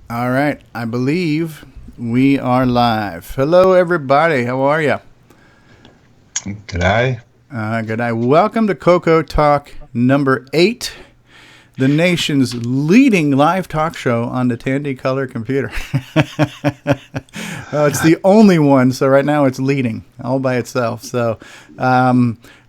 All right, I believe we are live. Hello, everybody. How are you? G'day. Good night. Welcome to CoCo Talk number 8, the nation's leading live talk show on the Tandy color computer. It's the only one, so right now it's leading all by itself. So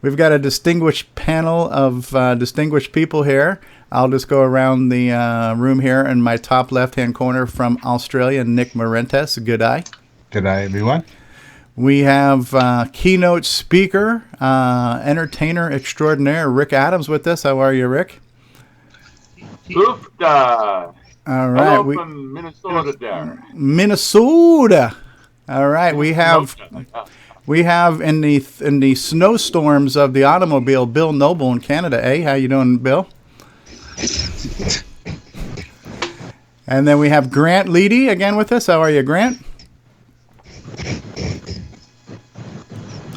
we've got a distinguished panel of distinguished people here. I'll just go around the room here in my top left-hand corner from Australia, Nick Marentes. Good eye. G'day, everyone. We have keynote speaker, entertainer extraordinaire, Rick Adams with us. How are you, Rick? Oofda. All right. Hello from Minnesota there. Minnesota. All right. We have in the snowstorms of the automobile, Bill Noble in Canada. Hey, how you doing, Bill? And then we have Grant Leedy again with us. How are you, Grant?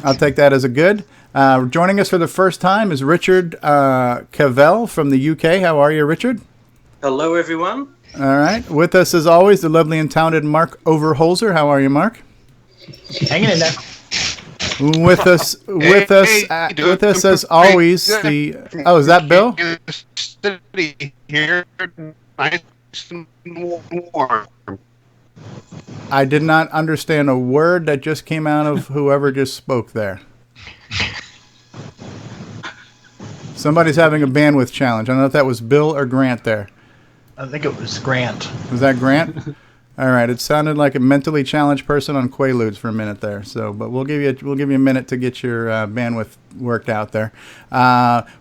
I'll take that as a good. Joining us for the first time is Richard Cavell from the UK. How are you, Richard? Hello, everyone. All right. With us, as always, the lovely and talented Mark Overholzer. How are you, Mark? Hanging in there. With us as always. Is that Bill? Here, nice and warm. I did not understand a word that just came out of whoever just spoke there. Somebody's having a bandwidth challenge. I don't know if that was Bill or Grant there. I think it was Grant. Was that Grant? All right. It sounded like a mentally challenged person on Quaaludes for a minute there. So, but we'll give you a minute to get your bandwidth worked out there.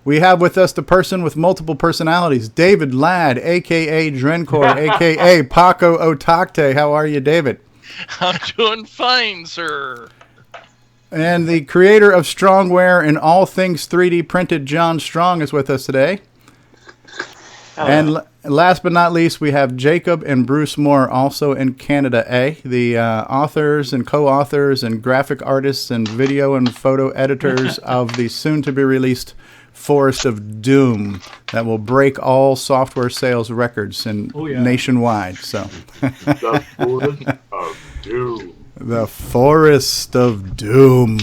We have with us the person with multiple personalities, David Ladd, aka Drencor, aka Paco Otakte. How are you, David? I'm doing fine, sir. And the creator of Strongware and all things 3D printed, John Strong, is with us today. And last but not least, we have Jacob and Bruce Moore, also in Canada, the authors and co-authors and graphic artists and video and photo editors of the soon-to-be-released Forest of Doom that will break all software sales records nationwide. So, The Forest of Doom. The Forest of Doom.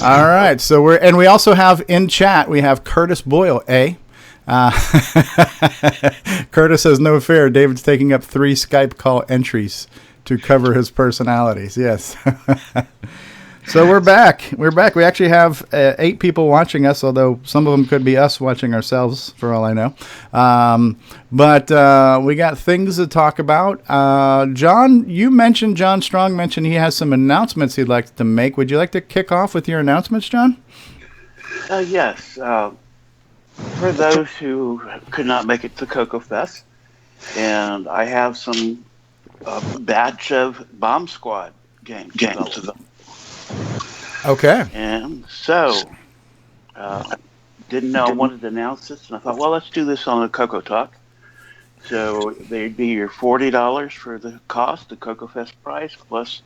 All right, so we also have in chat, we have Curtis Boyle, Curtis has no fear. David's taking up 3 Skype call entries to cover his personalities. Yes. So we're back. We actually have 8 people watching us, although some of them could be us watching ourselves, for all I know. But we got things to talk about. John Strong mentioned he has some announcements he'd like to make. Would you like to kick off with your announcements, John? Yes. For those who could not make it to CoCo Fest, and I have some batch of Bomb Squad games. Okay. And so, didn't know I wanted to announce this, and I thought, well, let's do this on the CoCo Talk. So they'd be your $40 for the cost, the CoCo Fest price, plus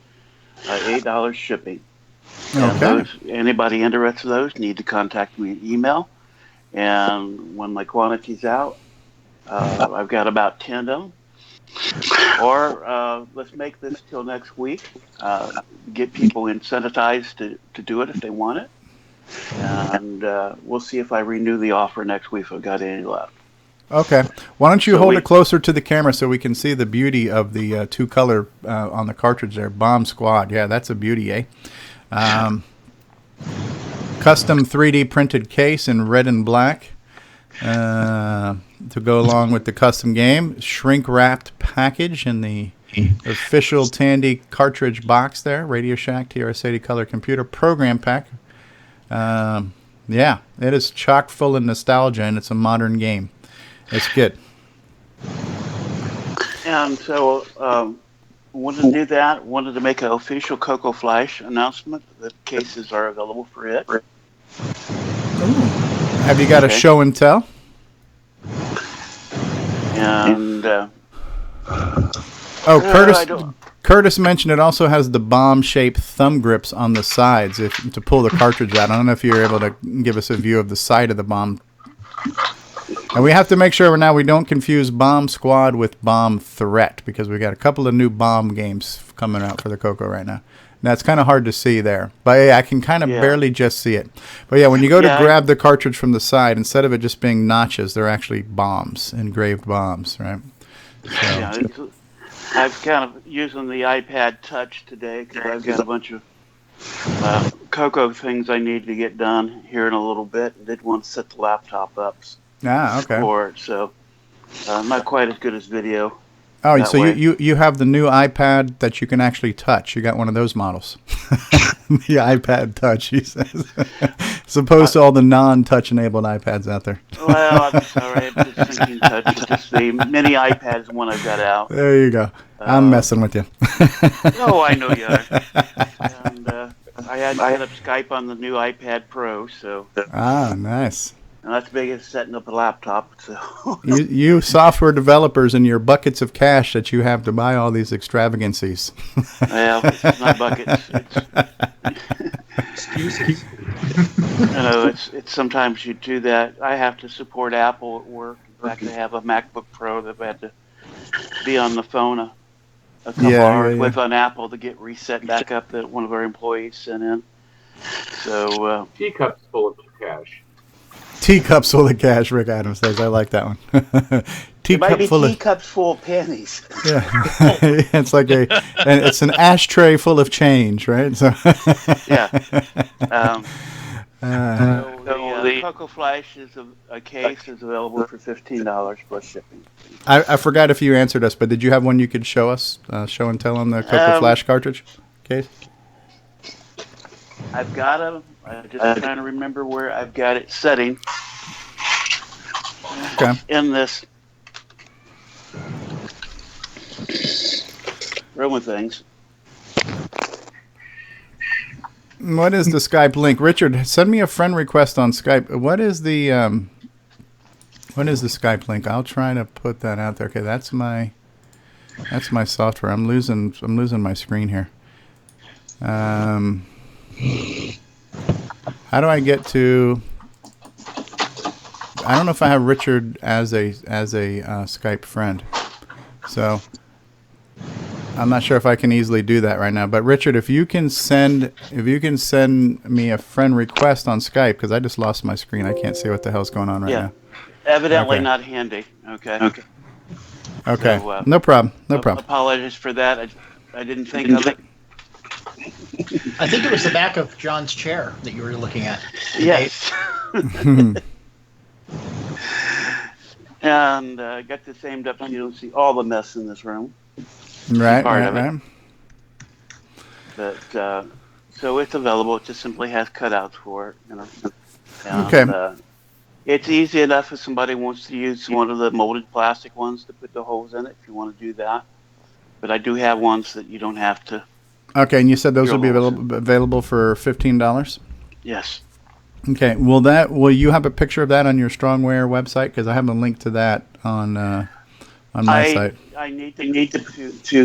$8 shipping. Okay. And anybody interested in those need to contact me in email. And when my quantity's out, I've got about 10 of them. Or let's make this till next week. Get people incentivized to do it if they want it. And we'll see if I renew the offer next week if I've got any left. Okay. Why don't you hold it closer to the camera so we can see the beauty of the 2 color on the cartridge there. Bomb Squad. Yeah, that's a beauty, eh? Custom 3D printed case in red and black to go along with the custom game. Shrink wrapped package in the official Tandy cartridge box there. Radio Shack TRS-80 color computer program pack. Yeah, it is chock full of nostalgia, and it's a modern game. It's good. And so wanted to do that. Wanted to make an official CoCo Flash announcement that cases are available for it. Have you got a show and tell? And Curtis mentioned it also has the bomb-shaped thumb grips on the sides to pull the cartridge out. I don't know if you're able to give us a view of the side of the bomb. And we have to make sure now we don't confuse Bomb Squad with Bomb Threat, because we got a couple of new bomb games coming out for the CoCo right now. Now, it's kind of hard to see there, but yeah, I can kind of barely just see it. But yeah, when you go to grab the cartridge from the side, instead of it just being notches, they're actually bombs, engraved bombs, right? So. Yeah, I've kind of using the iPad Touch today because I've got a bunch of CoCo things I need to get done here in a little bit. I did want to set the laptop up for it, so not quite as good as video. Oh, so you have the new iPad that you can actually touch. You got one of those models. The iPad Touch, he says. As opposed to all the non-touch enabled iPads out there. Well, I'm sorry. I'm just thinking touch. It's just the mini iPad is the one I've got out. There you go. I'm messing with you. Oh, I know you are. And I had set up Skype on the new iPad Pro, so. Ah, nice. And that's big as setting up a laptop. So you software developers and your buckets of cash that you have to buy all these extravagancies. Well, it's not buckets. Excuses. You know, it's sometimes you do that. I have to support Apple at work. In fact, I have a MacBook Pro that I had to be on the phone a couple hours with on Apple to get reset back up that one of our employees sent in. So Teacups full of cash. Teacups full of cash, Rick Adams says. I like that one. Teacups full of panties. Yeah, it's like it's an ashtray full of change, right? So yeah. The CoCo Flash is a case is available for $15 plus shipping. I forgot if you answered us, but did you have one you could show us? Show and tell on the CoCo Flash cartridge case? I've got them. I'm just trying to remember where I've got it setting. Okay. In this room of things. What is the Skype link? Richard, send me a friend request on Skype. What is the Skype link? I'll try to put that out there. Okay, that's my software. I'm losing my screen here. How do I get to? I don't know if I have Richard as a Skype friend, so I'm not sure if I can easily do that right now. But Richard, if you can send me a friend request on Skype, because I just lost my screen. I can't see what the hell's going on right now. Evidently not handy. Okay. So, no problem. Apologies for that. I didn't think of it. I think it was the back of John's chair that you were looking at. Yes. And got this aimed up so you don't see all the mess in this room. Right. But so it's available. It just simply has cutouts for it. You know. And, okay. It's easy enough if somebody wants to use one of the molded plastic ones to put the holes in it. If you want to do that, but I do have ones that you don't have to. Okay, and you said those will be available for $15? Yes. Okay. Will you have a picture of that on your Strongware website? Because I have a link to that on my site. I need to.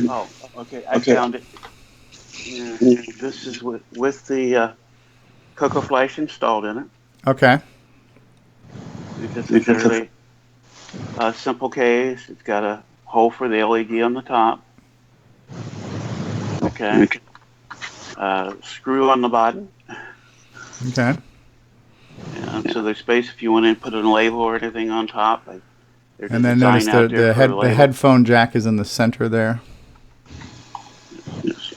Oh, okay. I found it. Yeah, this is with the CoCo Flash installed in it. Okay. It's really a simple case. It's got a hole for the LED on the top. Okay. Screw on the bottom. Okay. And so there's space if you want to put a label or anything on top. And then notice the headphone jack is in the center there. Yes.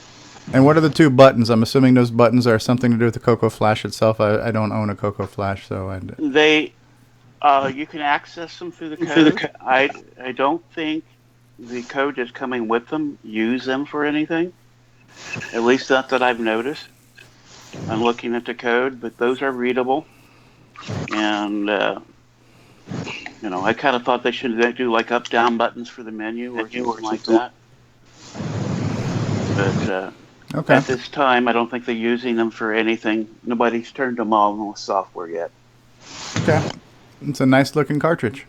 And what are the two buttons? I'm assuming those buttons are something to do with the CoCo Flash itself. I don't own a CoCo Flash, so you can access them through the code. I don't think the code is coming with them. Use them for anything. At least not that I've noticed. I'm looking at the code, but those are readable. And I kind of thought they should do like up-down buttons for the menu or something like that. But at this time, I don't think they're using them for anything. Nobody's turned them on with software yet. Okay, it's a nice-looking cartridge.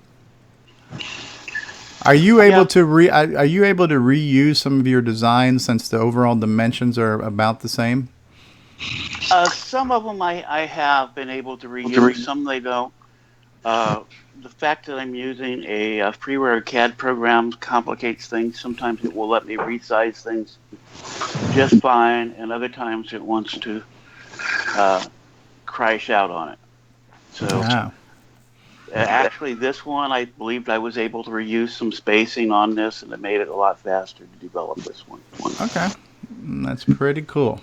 Are you able to reuse some of your designs since the overall dimensions are about the same? Some of them I have been able to reuse. Some they don't. the fact that I'm using a freeware CAD program complicates things. Sometimes it will let me resize things just fine, and other times it wants to crash out on it. So Wow. actually, this one, I believed I was able to reuse some spacing on this, and it made it a lot faster to develop this one. Okay. That's pretty cool.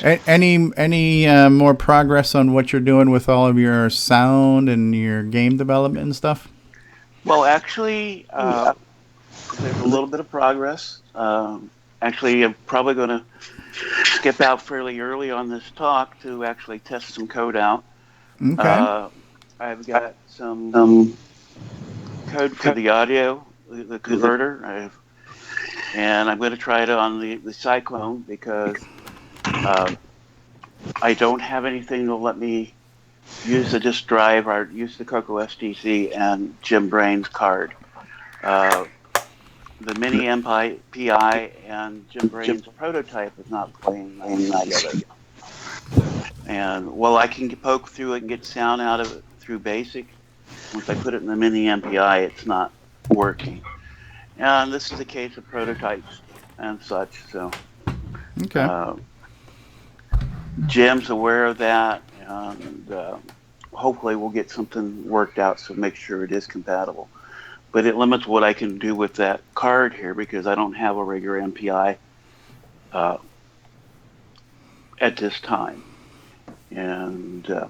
Any more progress on what you're doing with all of your sound and your game development and stuff? Well, actually, there's a little bit of progress. Actually, I'm probably going to skip out fairly early on this talk to actually test some code out. Okay. I've got some code for the audio, the converter, and I'm going to try it on the Cyclone because I don't have anything to let me use the disk drive or use the CoCo SDC and Jim Brain's card. The mini MPI and Jim Brain's prototype is not playing together. And while I can poke through it and get sound out of it through BASIC, once I put it in the mini MPI, it's not working. And this is the case of prototypes and such. So, Okay. Jim's aware of that, and hopefully we'll get something worked out so make sure it is compatible. But it limits what I can do with that card here because I don't have a regular MPI at this time. And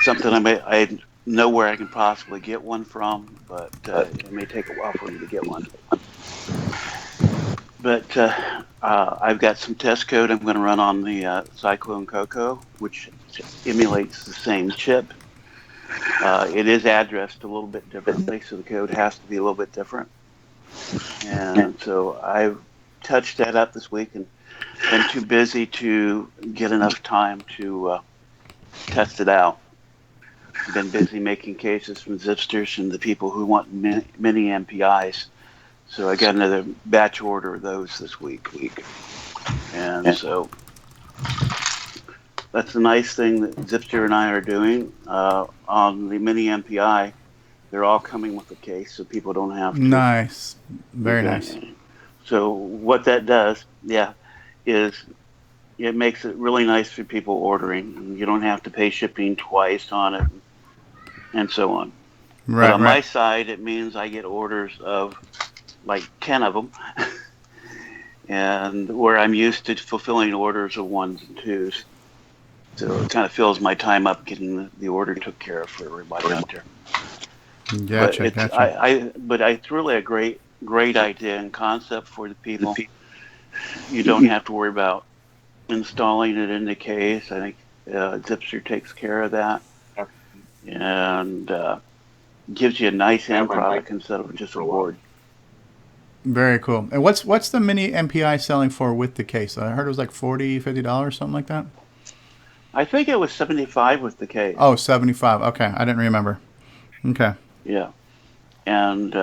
something I know where I can possibly get one from, but it may take a while for me to get one. But I've got some test code I'm going to run on the Cyclone CoCo, which emulates the same chip. It is addressed a little bit differently, so the code has to be a little bit different. And so I've touched that up this week and been too busy to get enough time to test it out. I've been busy making cases from Zipsters and the people who want mini MPIs. So I got another batch order of those this week. And so that's the nice thing that Zipster and I are doing. On the mini MPI, they're all coming with a case, so people don't have to. Nice. Very nice. So what that does, is it makes it really nice for people ordering. You don't have to pay shipping twice on it and so on. Right, but on my side, it means I get orders of like 10 of them, and where I'm used to fulfilling orders of 1s and 2s. So it kind of fills my time up getting the order took care of for everybody out there. Gotcha, gotcha. But it's really a great idea and concept for the people. You don't have to worry about installing it in the case. I think Zipster takes care of that, and gives you a nice end product instead of just a board. Very cool. And what's the mini MPI selling for with the case? I heard it was like $40, $50, something like that. I think it was $75 with the case. Oh, $75. Okay, I didn't remember. Okay. Yeah, and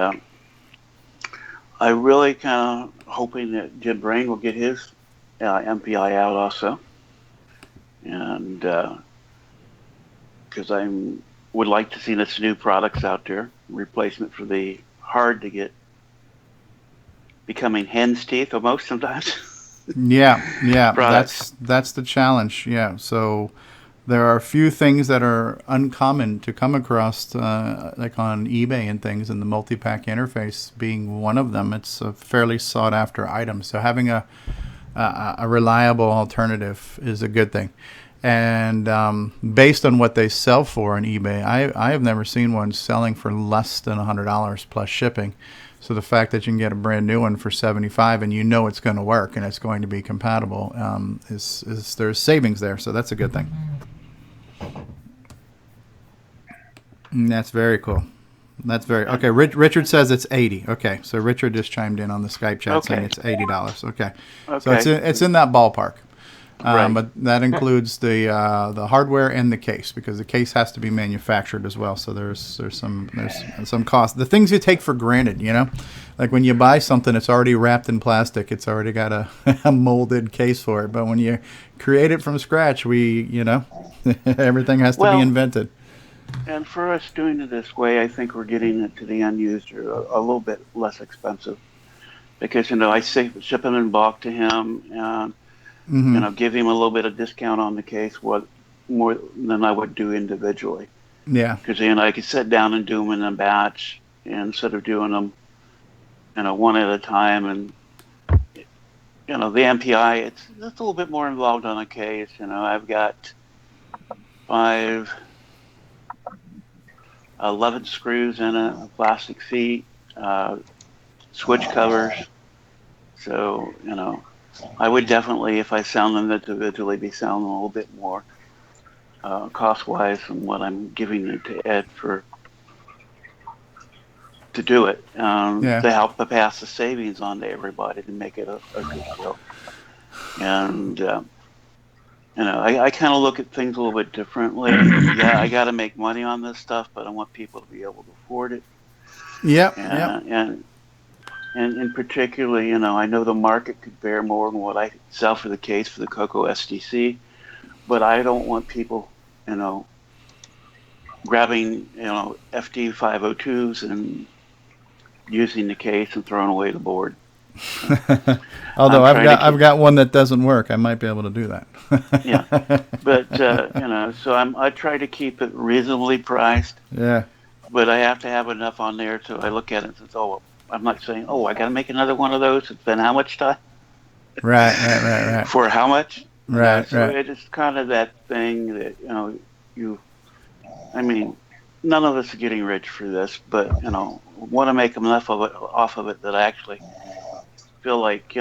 I really kind of hoping that Jim Brain will get his MPI out also, and because I would like to see this new products out there, replacement for the hard to get, becoming hen's teeth almost sometimes. Yeah, that's the challenge. Yeah, so there are a few things that are uncommon to come across, like on eBay and things, and the multi-pack interface being one of them. It's a fairly sought-after item, so having a reliable alternative is a good thing. And based on what they sell for on eBay, I have never seen one selling for less than $100 plus shipping. So the fact that you can get a brand new one for $75 and you know it's going to work and it's going to be compatible is there's savings there. So that's a good thing. And that's very cool. That's very okay. Richard says it's $80. Okay, so Richard just chimed in on the Skype chat saying it's $80. Okay, so it's in that ballpark. Right. But that includes the hardware and the case, because the case has to be manufactured as well. So there's some cost. The things you take for granted, like when you buy something, it's already wrapped in plastic. It's already got a molded case for it. But when you create it from scratch, everything has to be invented. And for us doing it this way, I think we're getting it to the end user a little bit less expensive, because I ship them in bulk to him, and give him a little bit of discount on the case, more than I would do individually. Yeah. Because I could sit down and do them in a batch instead of doing them, one at a time. And the MPI, it's a little bit more involved on a case. I've got 11 screws in it, a plastic seat, switch covers. So, I would definitely, if I sound them individually, be sounding a little bit more cost-wise than what I'm giving it to Ed to do it, to help pass the savings on to everybody to make it a good deal. And, I kind of look at things a little bit differently. Yeah, I got to make money on this stuff, but I want people to be able to afford it. And particularly, I know the market could bear more than what I sell for the case for the CoCo SDC, but I don't want people, grabbing, FD 502s and using the case and throwing away the board. Although I've got one that doesn't work, I might be able to do that. Yeah, but so I try to keep it reasonably priced. Yeah. But I have to have enough on there so I look at it and say, I'm not saying, I got to make another one of those. It's been how much time? Right. For how much? Right. So it's kind of that thing that none of us are getting rich for this, but want to make enough off of it that I actually feel like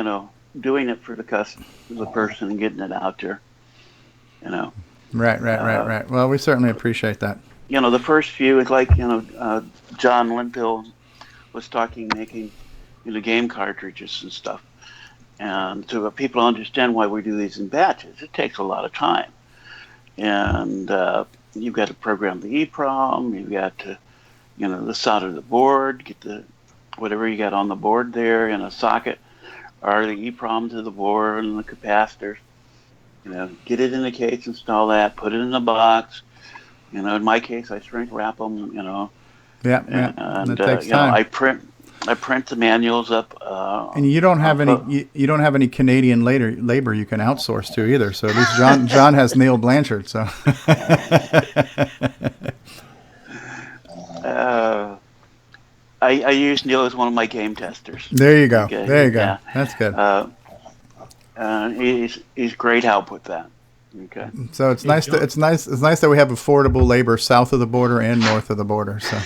doing it for the person and getting it out there. Right. Well, we certainly appreciate that. The first few, it's like John Linpill was making game cartridges and stuff, and so people understand why we do these in batches. It takes a lot of time, and you've got to program the EEPROM, you've got to the solder the board, get the whatever you got on the board there in a socket, or the EEPROM to the board and the capacitors, get it in the case, install that, put it in the box. In my case, I shrink wrap them. And that takes time. I print the manuals up. And you don't have any Canadian labor you can outsource to either. So at least John has Neil Blanchard. So. I use Neil as one of my game testers. There you go. Okay. There you go. Yeah. That's good. He's great help with that. Okay. So it's nice that we have affordable labor south of the border and north of the border. So.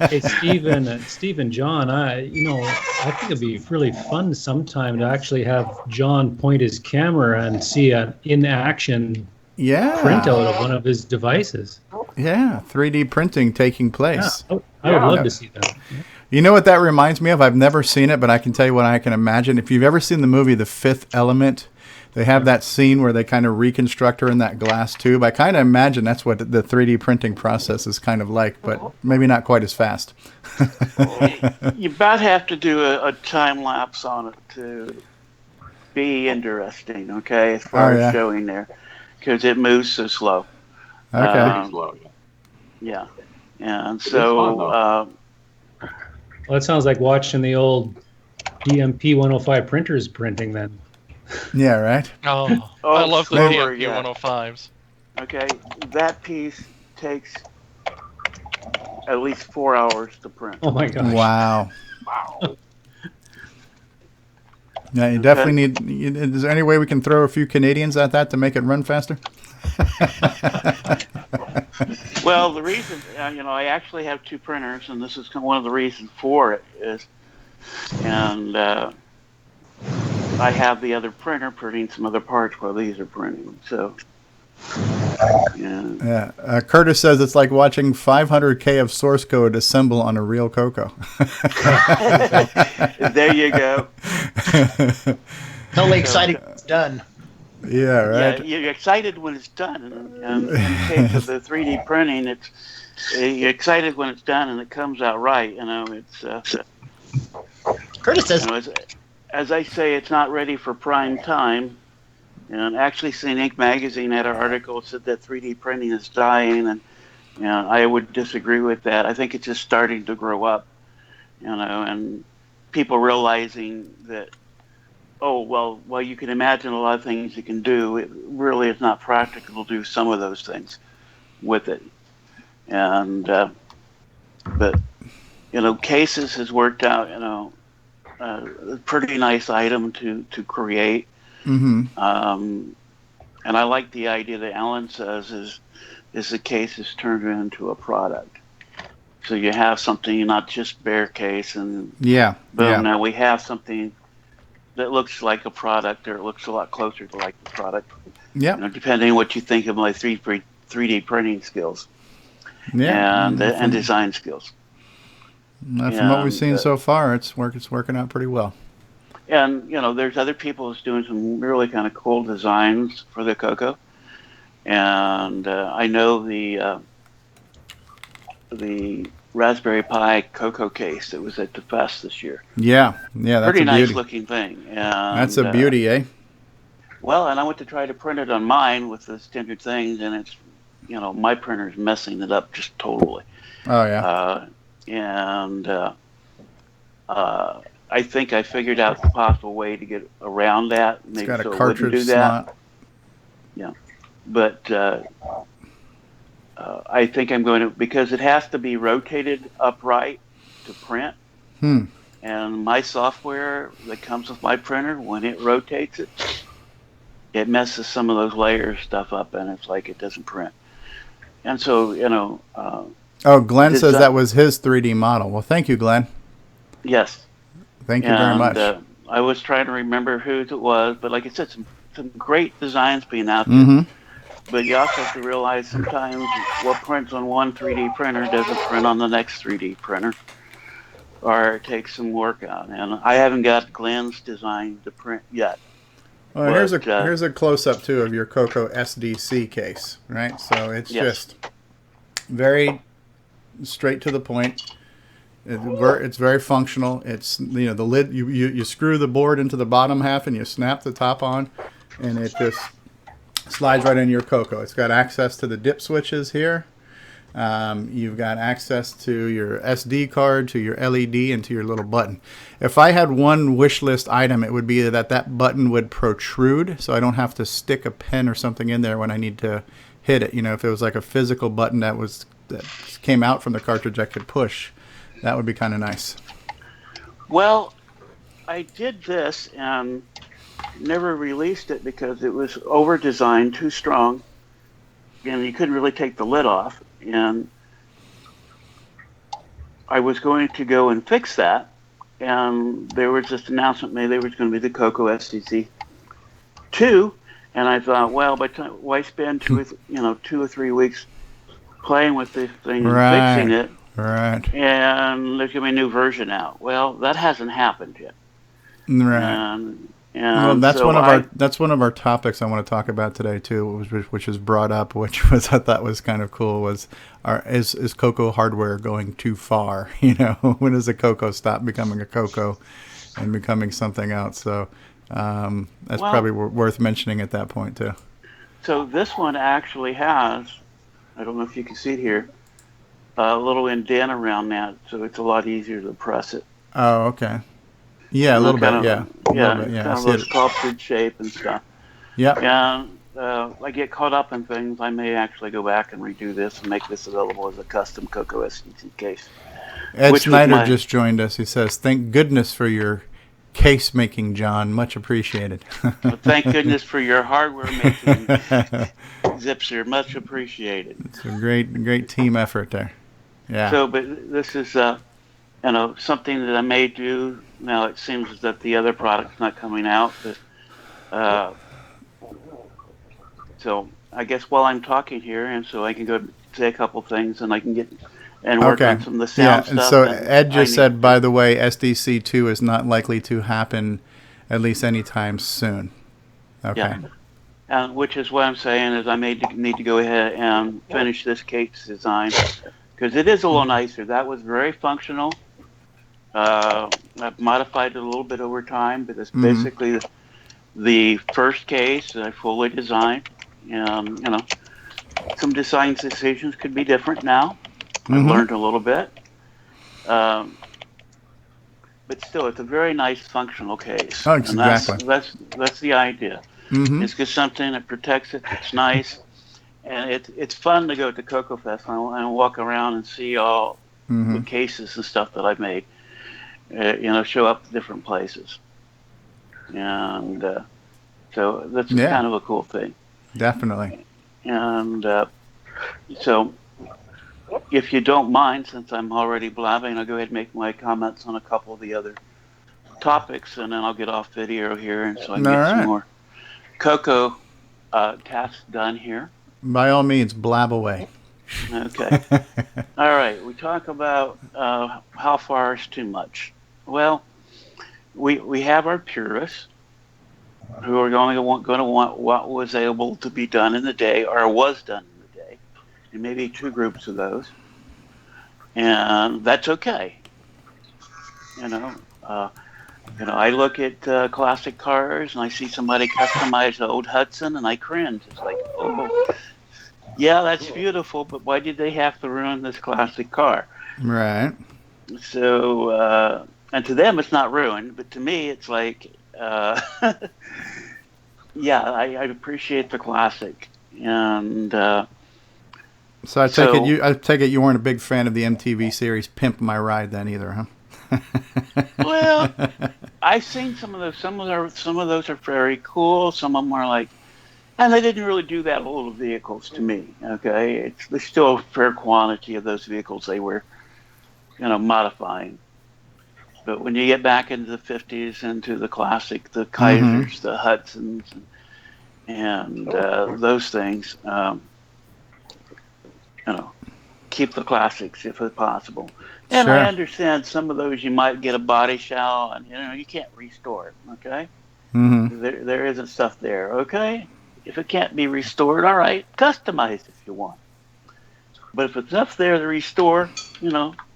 Hey, Steve and John, I think it'd be really fun sometime to actually have John point his camera and see an in-action printout of one of his devices. Yeah, 3D printing taking place. Yeah, I would love to see that. Yeah. You know what that reminds me of? I've never seen it, but I can tell you what I can imagine. If you've ever seen the movie The Fifth Element, they have that scene where they kind of reconstruct her in that glass tube. I kind of imagine that's what the 3D printing process is kind of like, but maybe not quite as fast. You about have to do a time lapse on it to be interesting, okay, as far as showing there, because it moves so slow. Okay. Yeah. And so... well, it sounds like watching the old DMP 105 printers printing then. Yeah, right? Oh, I love the DMP 105s. Okay, that piece takes at least 4 hours to print. Oh my gosh. Wow. Yeah, you definitely need... Is there any way we can throw a few Canadians at that to make it run faster? Well, the reason, I actually have two printers, and this is one of the reasons for it is, and I have the other printer printing some other parts while these are printing. So, yeah. Curtis says it's like watching 500K of source code assemble on a real CoCo. There you go. Totally excited it's done. Yeah, right. Yeah, you're excited when it's done, and in the case of the 3D printing, you're excited when it's done and it comes out right. Curtis says, as I say, it's not ready for prime time. And actually, St. Ink Magazine had an article that said that 3D printing is dying, and I would disagree with that. I think it's just starting to grow up, and people realizing that, oh, well, you can imagine a lot of things you can do. It really is not practical to do some of those things with it. And, but, Cases has worked out, a pretty nice item to create. Mm-hmm. And I like the idea that Alan says is the case is turned into a product. So you have something, not just bare case, and boom, now we have something that looks like a product, or it looks a lot closer to like the product. Yeah. Depending on what you think of my 3D printing skills. Yeah. And design skills. From what we've seen so far, it's working out pretty well. And there's other people who's doing some really kind of cool designs for the CoCo. And I know the Raspberry Pi CoCo case that was at the fest this year. Yeah, that's pretty a nice beauty. looking thing. And, that's a beauty, eh? Well, and I went to try to print it on mine with the standard things, and it's my printer's messing it up just totally. Oh yeah. I think I figured out the possible way to get around that. Maybe it's got so a cartridge do that. slot. Yeah, but I think I'm going to, because it has to be rotated upright to print. And my software that comes with my printer, when it rotates it, it messes some of those layers stuff up, and it's like it doesn't print. And so, Glenn says that was his 3D model. Well, thank you, Glenn. Yes. Thank you very much. I was trying to remember whose it was, but like I said, some great designs being out there. Mm-hmm. But you also have to realize sometimes what prints on one 3D printer doesn't print on the next 3D printer, or it takes some work out. And I haven't got Glenn's design to print yet. Well, here's a close-up, too, of your CoCo SDC case, right? So it's just very straight to the point. It's very functional. It's, the lid, you screw the board into the bottom half and you snap the top on, and it just slides right into your CoCo. It's got access to the dip switches here. You've got access to your SD card, to your LED, and to your little button. If I had one wish list item, it would be that button would protrude, so I don't have to stick a pen or something in there when I need to hit it. If it was like a physical button that came out from the cartridge I could push, that would be kind of nice. Well, I did this and never released it because it was over-designed, too strong, and you couldn't really take the lid off. And I was going to go and fix that, and there was this announcement made there was going to be the CoCo SDC 2, and I thought, well, why spend 2 or 3 weeks playing with this thing and fixing it? Right. And there's going to be a new version out. Well, that hasn't happened yet. Right. Well, that's one of our topics I want to talk about today too, which is brought up, which I thought was kind of cool. Was is CoCo hardware going too far? When does a CoCo stop becoming a CoCo and becoming something else? So that's probably worth mentioning at that point too. So this one actually has, I don't know if you can see it here, a little indent around that, so it's a lot easier to press it. Oh, okay. Yeah, a little bit. Yeah, kind of a sculpted shape and stuff. Yeah. And I get caught up in things. I may actually go back and redo this and make this available as a custom CoCo SDC case. Ed Snyder just joined us. He says, "Thank goodness for your case making, John. Much appreciated." Well, thank goodness for your hardware making, Zipser. Much appreciated. It's a great team effort there. Yeah. So, but this is something that I may do. Now it seems as that the other product's not coming out, but so I guess while I'm talking here, and so I can go say a couple things, and I can get and work on some of the sound stuff. And so Ed just said, by the way, SDC2 is not likely to happen, at least anytime soon. Okay. Yeah. And which is what I'm saying is I need to go ahead and finish this case design because it is a little nicer. That was very functional. I've modified it a little bit over time, but it's basically the first case that I fully designed. Some design decisions could be different now. I've learned a little bit. But still, it's a very nice functional case. Oh, and that's the idea. It's just something that protects it. It's nice, and it's fun to go to CoCo Fest and walk around and see all the cases and stuff that I've made. Show up to different places, and so that's kind of a cool thing. Definitely. And so, if you don't mind, since I'm already blabbing, I'll go ahead and make my comments on a couple of the other topics, and then I'll get off video here, and so I can get some more CoCo tasks done here. By all means, blab away. Okay. All right. We talk about how far is too much. Well, we have our purists who are going to want what was able to be done in the day or was done in the day, and maybe two groups of those, and that's okay. I look at classic cars and I see somebody customize the old Hudson and I cringe. It's like, oh, yeah, that's beautiful, but why did they have to ruin this classic car? Right. So, and to them it's not ruined, but to me it's like, yeah, I appreciate the classic. And so I take it you weren't a big fan of the MTV series Pimp My Ride then either, huh? Well, I've seen some of those. Some of those are very cool. Some of them are like, and they didn't really do that with little vehicles to me. Okay, there's still a fair quantity of those vehicles they were, modifying. But when you get back into the 50s, into the classic, the Kaisers, the Hudsons, and those things, keep the classics if it's possible. And I understand some of those you might get a body shell, and you can't restore it. Okay, there isn't stuff there. Okay, if it can't be restored, all right, customize if you want. But if it's enough there to restore,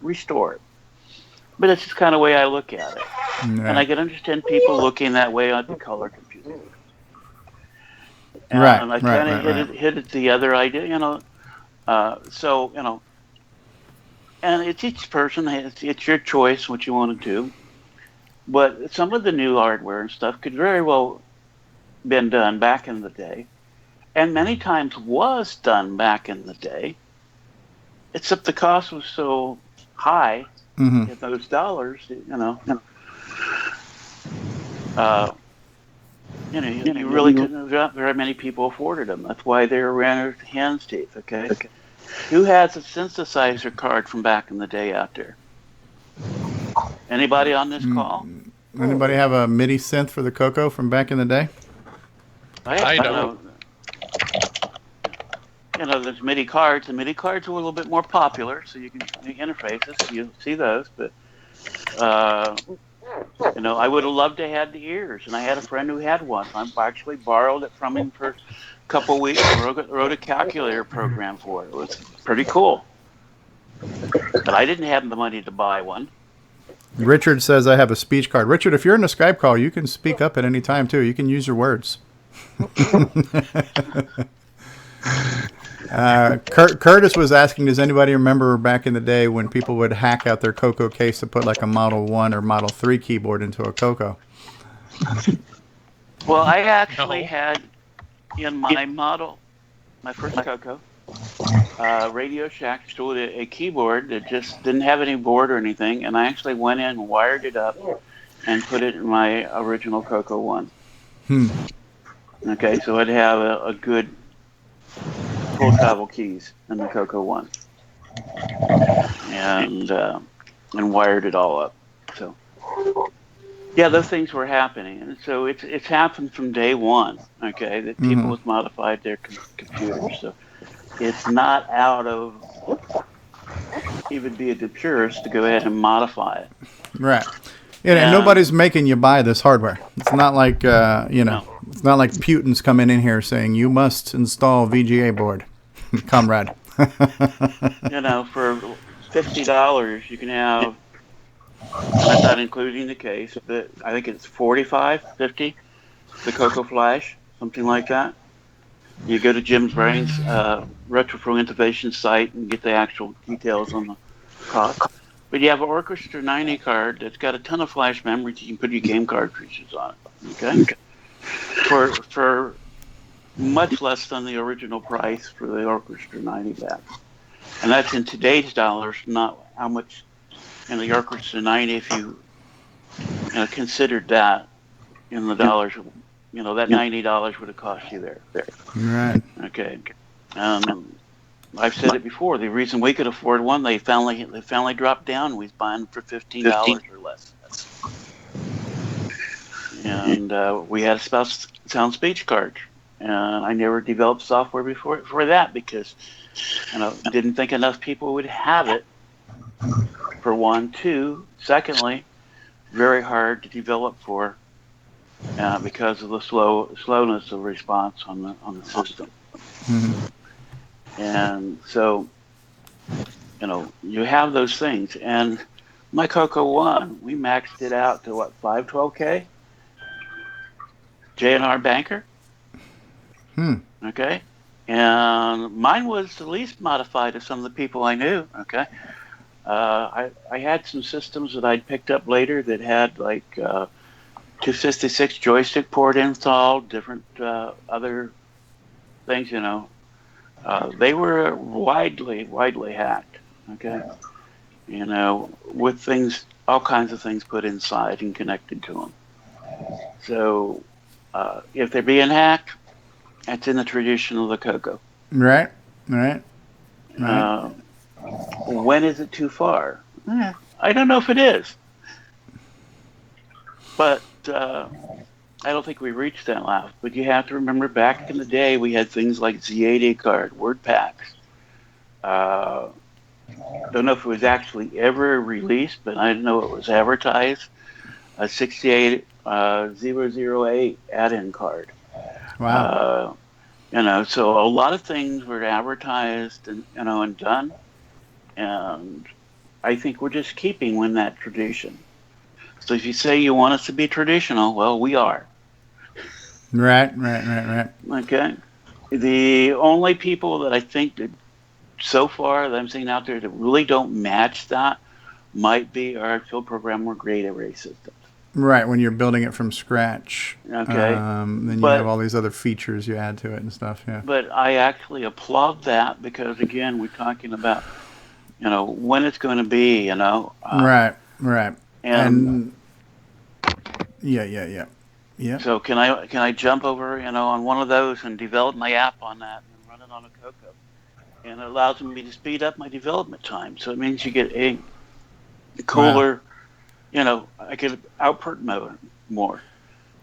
restore it. But it's just kind of the way I look at it, and I can understand people looking that way on the color computer. And I kind of hit it the other idea, and it's each person. It's your choice what you want to do. But some of the new hardware and stuff could very well been done back in the day, and many times was done back in the day. Except the cost was so high at those dollars, you really couldn't have very many people afforded them. That's why they were ran out of hands teeth. Okay. Who has a synthesizer card from back in the day out there? Anybody on this call? Anybody have a MIDI synth for the CoCo from back in the day? I don't. There's MIDI cards. The MIDI cards are a little bit more popular, so you can interfaces. You see those, but I would have loved to have the ears, and I had a friend who had one. I actually borrowed it from him for a couple of weeks. Wrote a calculator program for it. It was pretty cool, but I didn't have the money to buy one. Richard says I have a speech card. Richard, if you're in a Skype call, you can speak up at any time too. You can use your words. Curtis was asking, does anybody remember back in the day when people would hack out their CoCo case to put like a Model 1 or Model 3 keyboard into a CoCo? Well, I actually had in my first CoCo, Radio Shack stored a keyboard that just didn't have any board or anything, and I actually went in and wired it up and put it in my original CoCo 1. Okay, so I'd have a good full travel keys in the CoCo 1, and wired it all up. So yeah, those things were happening, and so it's happened from day one. Okay, that people have modified their computers, so it's not out of even being the purist to go ahead and modify it. Right. Yeah, and nobody's making you buy this hardware. It's not like it's not like Putin's coming in here saying you must install VGA board, comrade. For $50 you can have, and that's not including the case, but I think it's $45.50, the CoCo Flash, something like that. You go to Jim's Brain's Retro Pro Innovation site and get the actual details on the cost. But you have an Orchestra 90 card that's got a ton of flash memory. You can put your game cartridges on it. Okay. For much less than the original price for the Orchestra 90 back. And that's in today's dollars, not how much in the Orchestra 90 if you considered that in the dollars. That $90 would have cost you there. Right. Okay. I've said it before. The reason we could afford one, they finally dropped down. We was buying them for $15 or less. And we had a sound speech card. And I never developed software for that because didn't think enough people would have it. For one, two. Secondly, very hard to develop for because of the slowness of response on the system. Mm-hmm. And so, you have those things. And my CoCo 1, we maxed it out to 512K? J&R Banker? Okay. And mine was the least modified of some of the people I knew. Okay. I had some systems that I'd picked up later that had 256 joystick port installed, different other things, they were widely hacked, okay? With all kinds of things put inside and connected to them. So if they're being hacked, that's in the tradition of the CoCo. Right. When is it too far? I don't know if it is. But I don't think we reached that level. But you have to remember, back in the day, we had things like Z80 card, word packs. Don't know if it was actually ever released, but I know it was advertised. A 68008 add-in card. Wow. So a lot of things were advertised and done. And I think we're just keeping with that tradition. So if you say you want us to be traditional, well, we are. Right. Okay. The only people that I think that so far that I'm seeing out there that really don't match that might be our field programmer grade array systems. Right, when you're building it from scratch. Okay. Then you have all these other features you add to it and stuff, yeah. But I actually applaud that because, again, we're talking about, when it's going to be, Right. And yeah. So can I jump over, on one of those and develop my app on that and run it on a CoCo? And it allows me to speed up my development time. So it means you get a cooler, I could output more.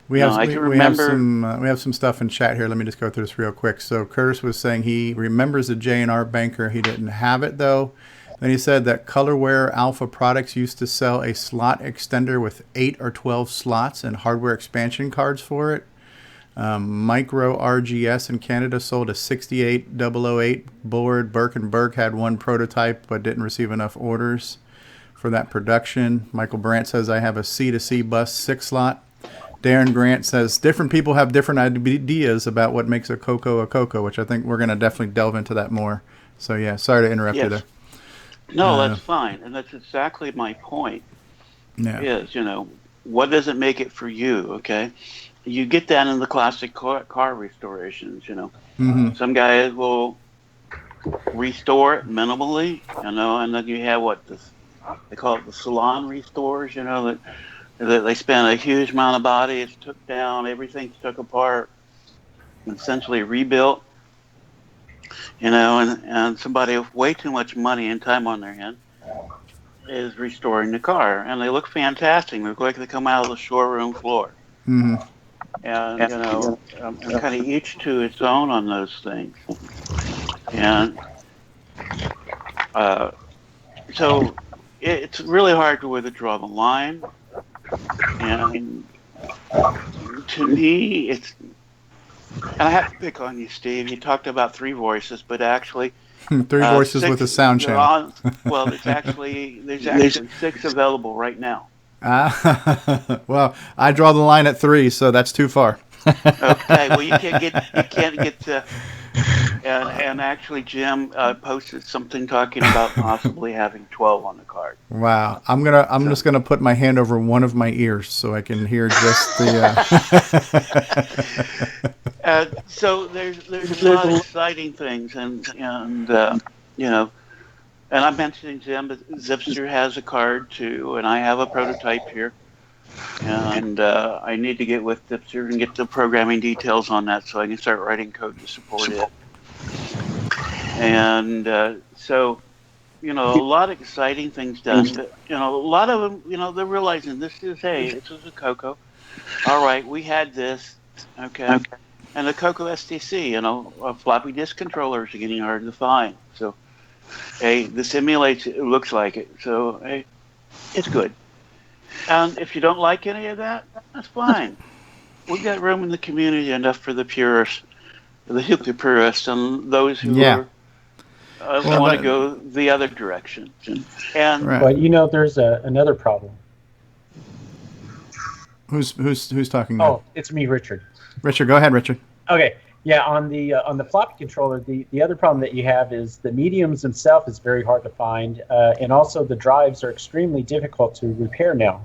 We have some stuff in chat here. Let me just go through this real quick. So Curtis was saying he remembers the J&R Banker. He didn't have it though. Then he said that Colorware Alpha Products used to sell a slot extender with 8 or 12 slots and hardware expansion cards for it. Micro RGS in Canada sold a 68008 board. Burke & Burke had one prototype but didn't receive enough orders for that production. Michael Brandt says, I have a C2C bus 6-slot. Darren Grant says, different people have different ideas about what makes a CoCo, which I think we're going to definitely delve into that more. So, yeah, sorry to interrupt you there. No, that's fine. And that's exactly my point. Yeah. Is, what does it make it for you, okay? You get that in the classic car restorations, Mm-hmm. Some guys will restore it minimally, and then you have they call it the salon restores, that they spend a huge amount of body, it's took down, everything's took apart, essentially rebuilt, and somebody with way too much money and time on their hand is restoring the car, and they look fantastic. They look like they come out of the showroom floor. Mm-hmm. And kind of each to its own on those things. And so it's really hard to where to draw the line. And to me, it's, and I have to pick on you, Steve. You talked about 3 voices, but actually, Three voices 6, with a sound they're channel. on, well, there's actually 6 available right now. Well, I draw the line at 3, so that's too far. Okay, well, you can't get to, and actually, Jim posted something talking about possibly having 12 on the card. Wow, I'm just gonna put my hand over one of my ears so I can hear just the. So there's a lot of exciting things, and you know, and I'm mentioning Jim, but Zipster has a card too, and I have a prototype here, and I need to get with Zipster and get the programming details on that so I can start writing code to support it. And so, a lot of exciting things done, but a lot of them, they're realizing this is a CoCo. All right, we had this, okay, and the CoCo STC, floppy disk controllers are getting hard to find. So, hey, this emulates it looks like it. So, hey, it's good. And if you don't like any of that, that's fine. We've got room in the community enough for the purists, the super purists, and those who are. Want to go the other direction. And but there's another problem. Who's talking now? Oh, it's me, Richard. Richard, go ahead, Richard. Okay, yeah. On the floppy controller, the other problem that you have is the mediums themselves is very hard to find, and also the drives are extremely difficult to repair now.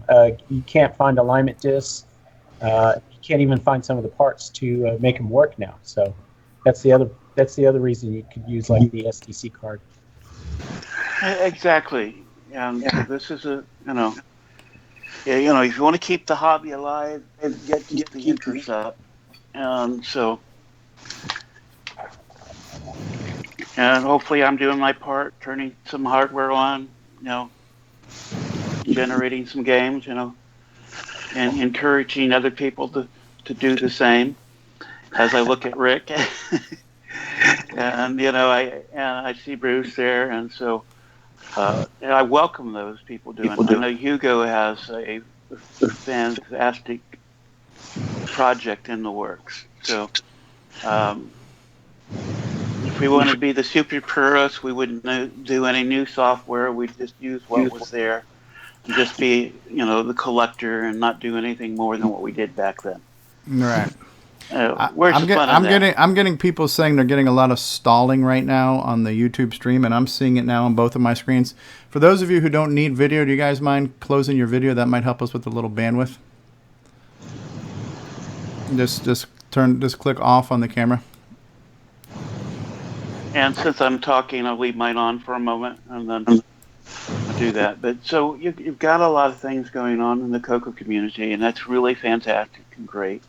You can't find alignment discs. You can't even find some of the parts to make them work now. So that's the other reason you could use like the STC card. Exactly. And this is if you want to keep the hobby alive, get the interest up. And so, and hopefully I'm doing my part, turning some hardware on, generating some games, and encouraging other people to do the same. As I look at Rick, and I see Bruce there, and so I welcome those people doing it. I know Hugo has a fantastic project in the works. So if we want to be the super purists, we wouldn't do any new software. We'd just use what was there, and just be the collector and not do anything more than what we did back then. Right. I'm getting people saying they're getting a lot of stalling right now on the YouTube stream, and I'm seeing it now on both of my screens. For those of you who don't need video, do you guys mind closing your video? That might help us with a little bandwidth. Just click off on the camera. And since I'm talking, I'll leave mine on for a moment, and then I'll do that. But so you've got a lot of things going on in the CoCo community, and that's really fantastic and great.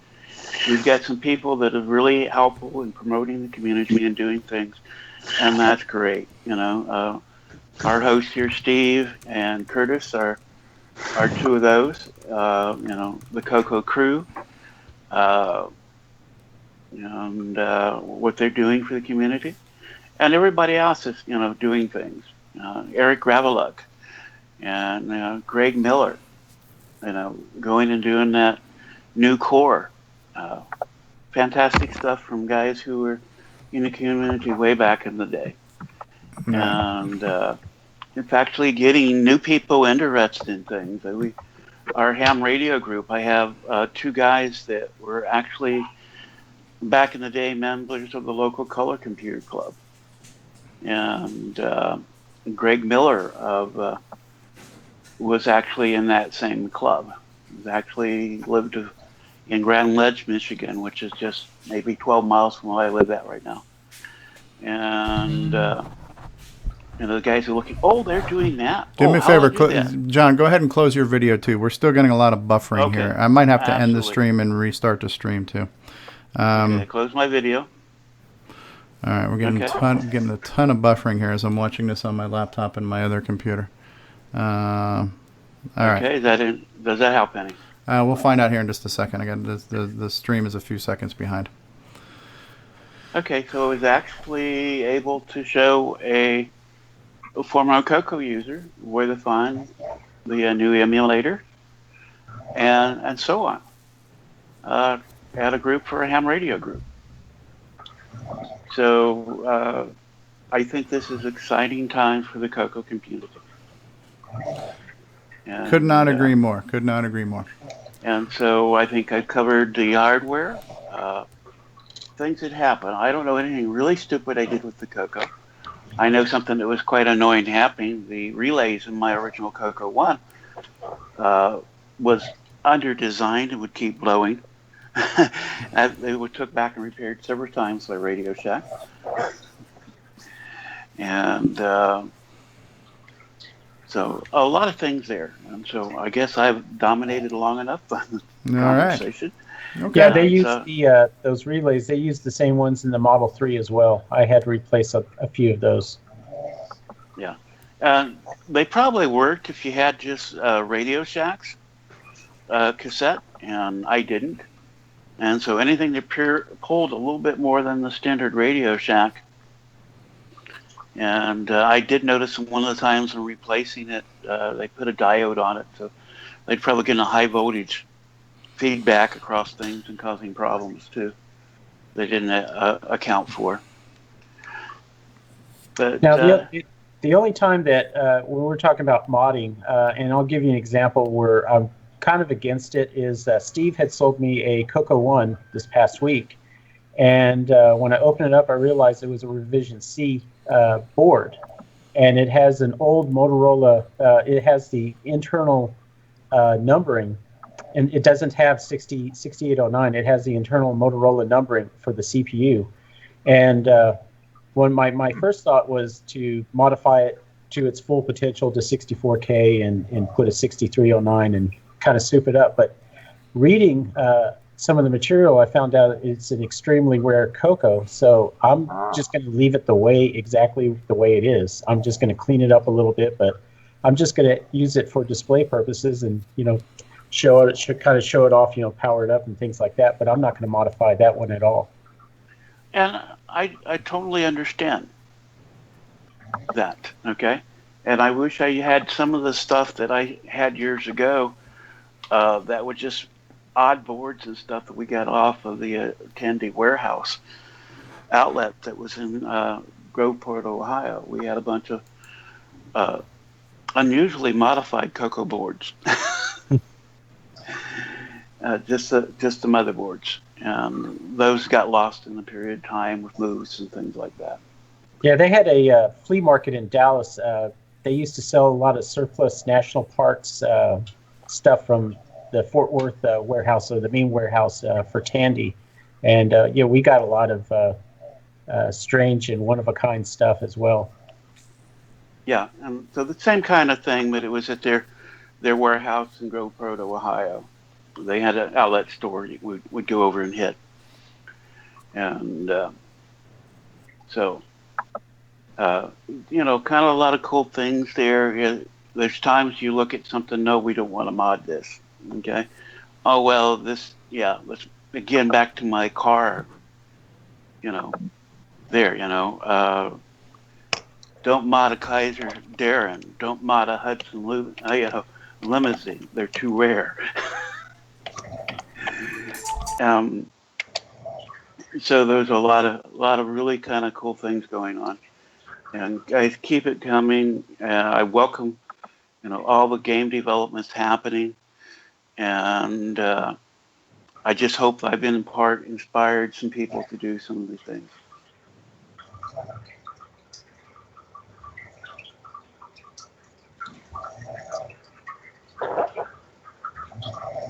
We've got some people that are really helpful in promoting the community and doing things, and that's great. Our hosts here, Steve and Curtis, are 2 of those. The CoCo crew, and what they're doing for the community, and everybody else is doing things. Eric Graveluk and Greg Miller, going and doing that new core. Fantastic stuff from guys who were in the community way back in the day. And it's actually getting new people interested in things. Our ham radio group, I have 2 guys that were actually back in the day members of the local color computer club. And Greg Miller was actually in that same club. He actually lived in Grand Ledge, Michigan, which is just maybe 12 miles from where I live at right now. And the guys are looking, they're doing that. Do me a favor, John, go ahead and close your video too. We're still getting a lot of buffering here. I might have to end the stream and restart the stream too. Close my video. All right, we're getting getting a ton of buffering here as I'm watching this on my laptop and my other computer. All right. Okay, does that help any? We'll find out here in just a second. Again, the stream is a few seconds behind. Okay, so I was actually able to show a former CoCo user where to find the new emulator. and so on. Add a group for a ham radio group. So I think this is exciting times for the CoCo community. And, Could not agree more. Could not agree more. And so I think I covered the hardware, things that happen. I don't know anything really stupid I did with the CoCo. I know something that was quite annoying happening. The relays in my original CoCo 1 was under-designed and would keep blowing. They were took back and repaired several times by Radio Shack. And so a lot of things there. And so I guess I've dominated long enough on the conversation. Right. Okay. Yeah, they use those relays. They use the same ones in the Model 3 as well. I had to replace a few of those. Yeah. They probably worked if you had just Radio Shack's cassette, and I didn't. And so anything that pulled a little bit more than the standard Radio Shack. And I did notice one of the times when replacing it, they put a diode on it, so they'd probably get a high voltage feedback across things and causing problems too. They didn't account for. But now the only time that when we're talking about modding, and I'll give you an example where I'm kind of against it, is Steve had sold me a CoCo 1 this past week, and when I opened it up, I realized it was a revision C board, and it has an old Motorola. It has the internal numbering, and it doesn't have 6809. It has the internal Motorola numbering for the CPU, and when my first thought was to modify it to its full potential to 64K and put a 6309 and kind of soup it up. But reading some of the material, I found out it's an extremely rare CoCo. So I'm just going to leave it exactly the way it is. I'm just going to clean it up a little bit, but I'm just going to use it for display purposes and, show it off, power it up and things like that. But I'm not going to modify that one at all. And I totally understand that, okay? And I wish I had some of the stuff that I had years ago that was just odd boards and stuff that we got off of the Tandy warehouse outlet that was in Groveport, Ohio. We had a bunch of unusually modified CoCo boards, just the motherboards. Those got lost in the period of time with moves and things like that. Yeah, they had a flea market in Dallas. They used to sell a lot of surplus national parks stuff from the Fort Worth warehouse, or the main warehouse for Tandy. And we got a lot of strange and one-of-a-kind stuff as well. Yeah, and so the same kind of thing, but it was at their warehouse in Groveport, Ohio. They had an outlet store you would go over and hit. And so, kind of a lot of cool things there. There's times you look at something, no, we don't want to mod this. Okay. Oh, well, let's again, back to my car, don't mod a Kaiser Darren. Don't mod a Hudson limousine. They're too rare. So there's a lot of really kind of cool things going on, and guys, keep it coming. I welcome, all the game developments happening, and I just hope I've been in part inspired some people to do some of these things.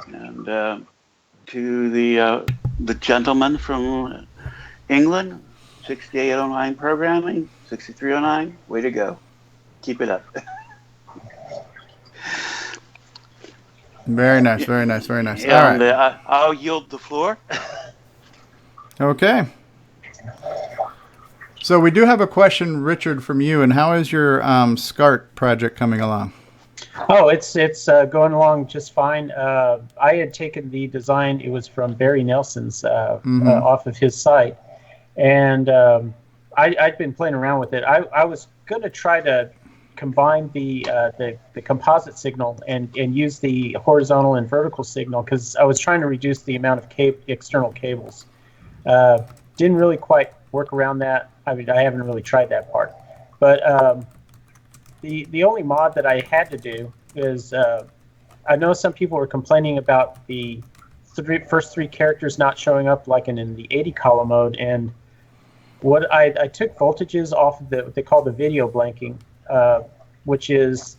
And to the gentleman from England, 6809 programming, 6309, way to go. Keep it up. Very nice, very nice, very nice. And, all right. I'll yield the floor. Okay. So we do have a question, Richard, from you. And how is your SCART project coming along? Oh, it's going along just fine. I had taken the design. It was from Barry Nelson's off of his site. And I'd been playing around with it. I was going to try to combine the composite signal and use the horizontal and vertical signal, because I was trying to reduce the amount of external cables. Didn't really quite work around that. I mean, I haven't really tried that part. But the only mod that I had to do is, I know some people were complaining about the first three characters not showing up like in the 80 column mode, and what I took voltages off of what they call the video blanking, which is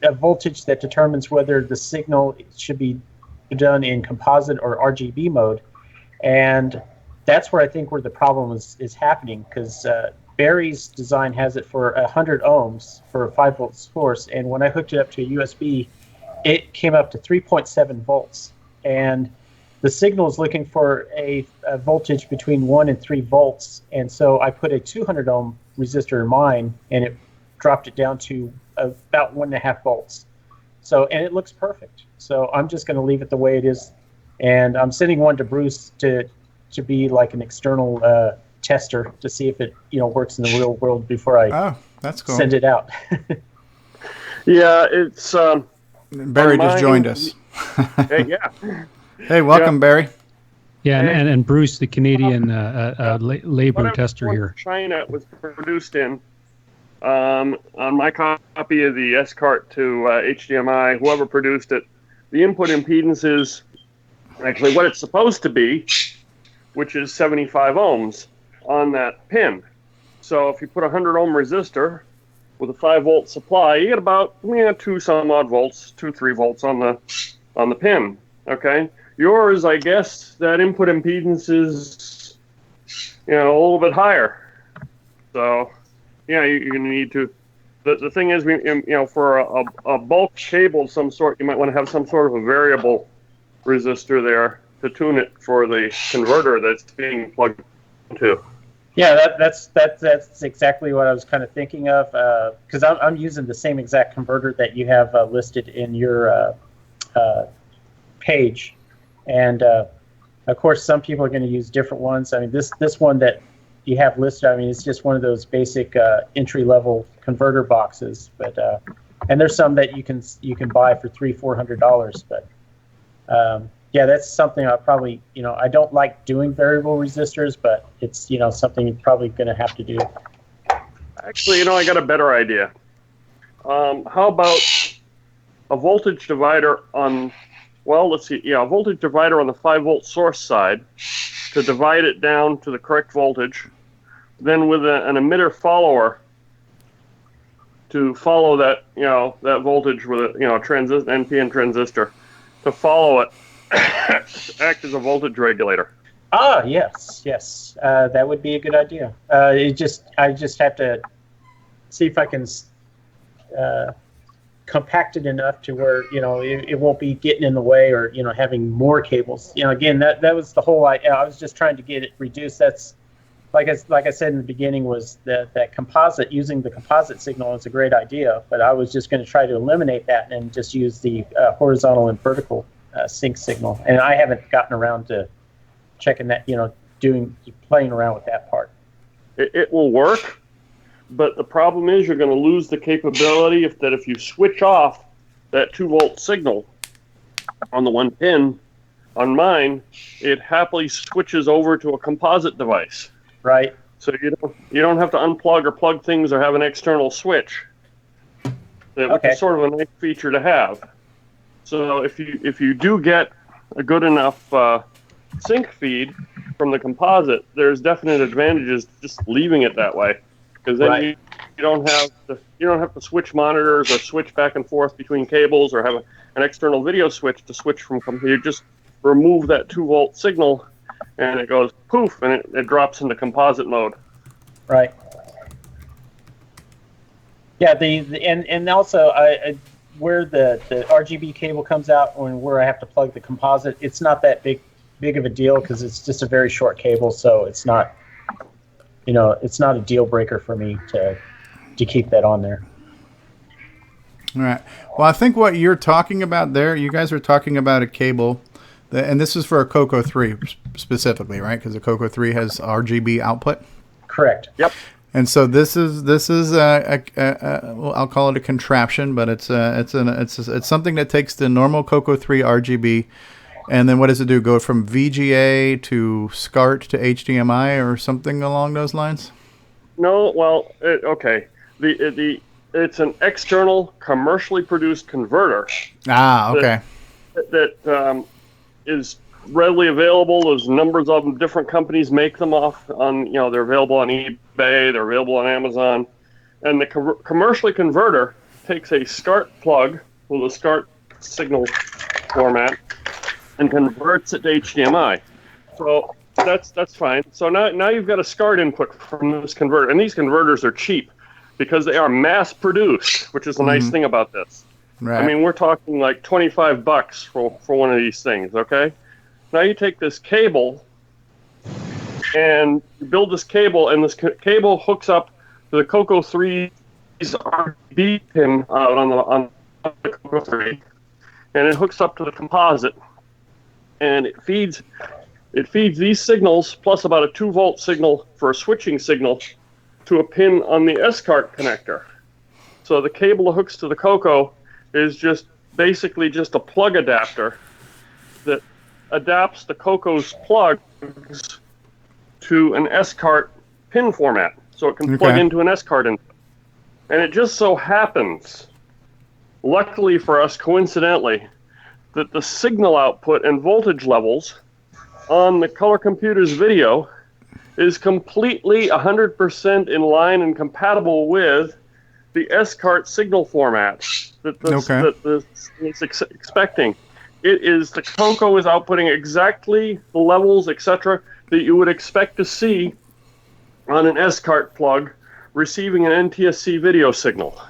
a voltage that determines whether the signal should be done in composite or RGB mode. And that's where I think where the problem is happening, because Barry's design has it for 100 ohms for a 5-volt source, and when I hooked it up to a USB, it came up to 3.7 volts. And the signal is looking for a voltage between 1 and 3 volts, and so I put a 200 ohm resistor in mine, and it dropped it down to about 1.5 volts. So, and it looks perfect. So I'm just going to leave it the way it is, and I'm sending one to Bruce to be like an external tester to see if it works in the real world before I that's cool. send it out. Yeah, it's Barry just joined us. yeah. Hey, welcome, Barry. Yeah, and Bruce, the Canadian labor tester here. China it was produced in. On my copy of the S-cart to HDMI, whoever produced it, the input impedance is actually what it's supposed to be, which is 75 ohms on that pin. So if you put a 100 ohm resistor with a 5-volt supply, you get about 2 some odd volts, 2-3 volts on the pin. Okay. Yours, I guess, that input impedance is, a little bit higher. So, yeah, you're going to need to. The thing is, for a bulk cable of some sort, you might want to have some sort of a variable resistor there to tune it for the converter that's being plugged into. Yeah, that's exactly what I was kind of thinking of, because I'm using the same exact converter that you have listed in your page. And of course, some people are going to use different ones. I mean, this one that you have listed, I mean, it's just one of those basic entry-level converter boxes. But and there's some that you can buy for $300-400. But yeah, that's something I probably I don't like doing variable resistors, but it's something you're probably going to have to do. Actually, I got a better idea. How about a voltage divider on? Well, let's see. Yeah, a voltage divider on the 5-volt source side to divide it down to the correct voltage. Then with an emitter follower to follow that, that voltage with a, NPN transistor to follow it, act as a voltage regulator. Ah, yes. That would be a good idea. I just have to see if I can compact it enough to where it won't be getting in the way or having more cables. Again, that was the whole idea. I was just trying to get it reduced. That's like I said in the beginning, was that composite, using the composite signal is a great idea, but I was just going to try to eliminate that and just use the horizontal and vertical sync signal, and I haven't gotten around to checking that, playing around with that part. It will work. But the problem is you're going to lose the capability if you switch off that 2-volt signal on the one pin. On mine, it happily switches over to a composite device. Right. So you don't have to unplug or plug things or have an external switch. It's sort of a nice feature to have. So if you do get a good enough sync feed from the composite, there's definite advantages to just leaving it that way. Because then you don't have to switch monitors or switch back and forth between cables or have an external video switch to switch from computer. You just remove that 2-volt signal, and it goes poof, and it drops into composite mode. Right. Yeah. And also where the RGB cable comes out and where I have to plug the composite, it's not that big of a deal because it's just a very short cable, so it's not. It's not a deal breaker for me to keep that on there. All right. Well, I think what you're talking about there, you guys are talking about a cable, and this is for a CoCo 3 specifically, right? Because the CoCo 3 has RGB output. Correct. Yep. And so this is well, I'll call it a contraption, but it's something that takes the normal CoCo 3 RGB, and then what does it do? Go from VGA to SCART to HDMI or something along those lines? No, well, okay. It's an external commercially produced converter. Ah, okay. That is readily available. There's numbers of them. Different companies make them they're available on eBay, they're available on Amazon. And the commercially converter takes a SCART plug with a SCART signal format and converts it to HDMI. So that's fine. So now you've got a SCART input from this converter. And these converters are cheap because they are mass produced, which is the nice thing about this. Right. I mean, we're talking like $25 for one of these things, okay? Now you take this cable and you build this cable, and this cable hooks up to the CoCo 3's RGB pin out on the CoCo 3, and it hooks up to the composite, and it feeds these signals plus about a 2-volt signal for a switching signal to a pin on the S-cart connector. So the cable that hooks to the CoCo is basically just a plug adapter that adapts the CoCo's plugs to an S-cart pin format, so it can plug into an S-cart input. And it just so happens, luckily for us, coincidentally, that the signal output and voltage levels on the color computer's video is completely 100% in line and compatible with the S-cart signal format that it's expecting. It is, the CoCo is outputting exactly the levels, etc., that you would expect to see on an S-cart plug receiving an NTSC video signal.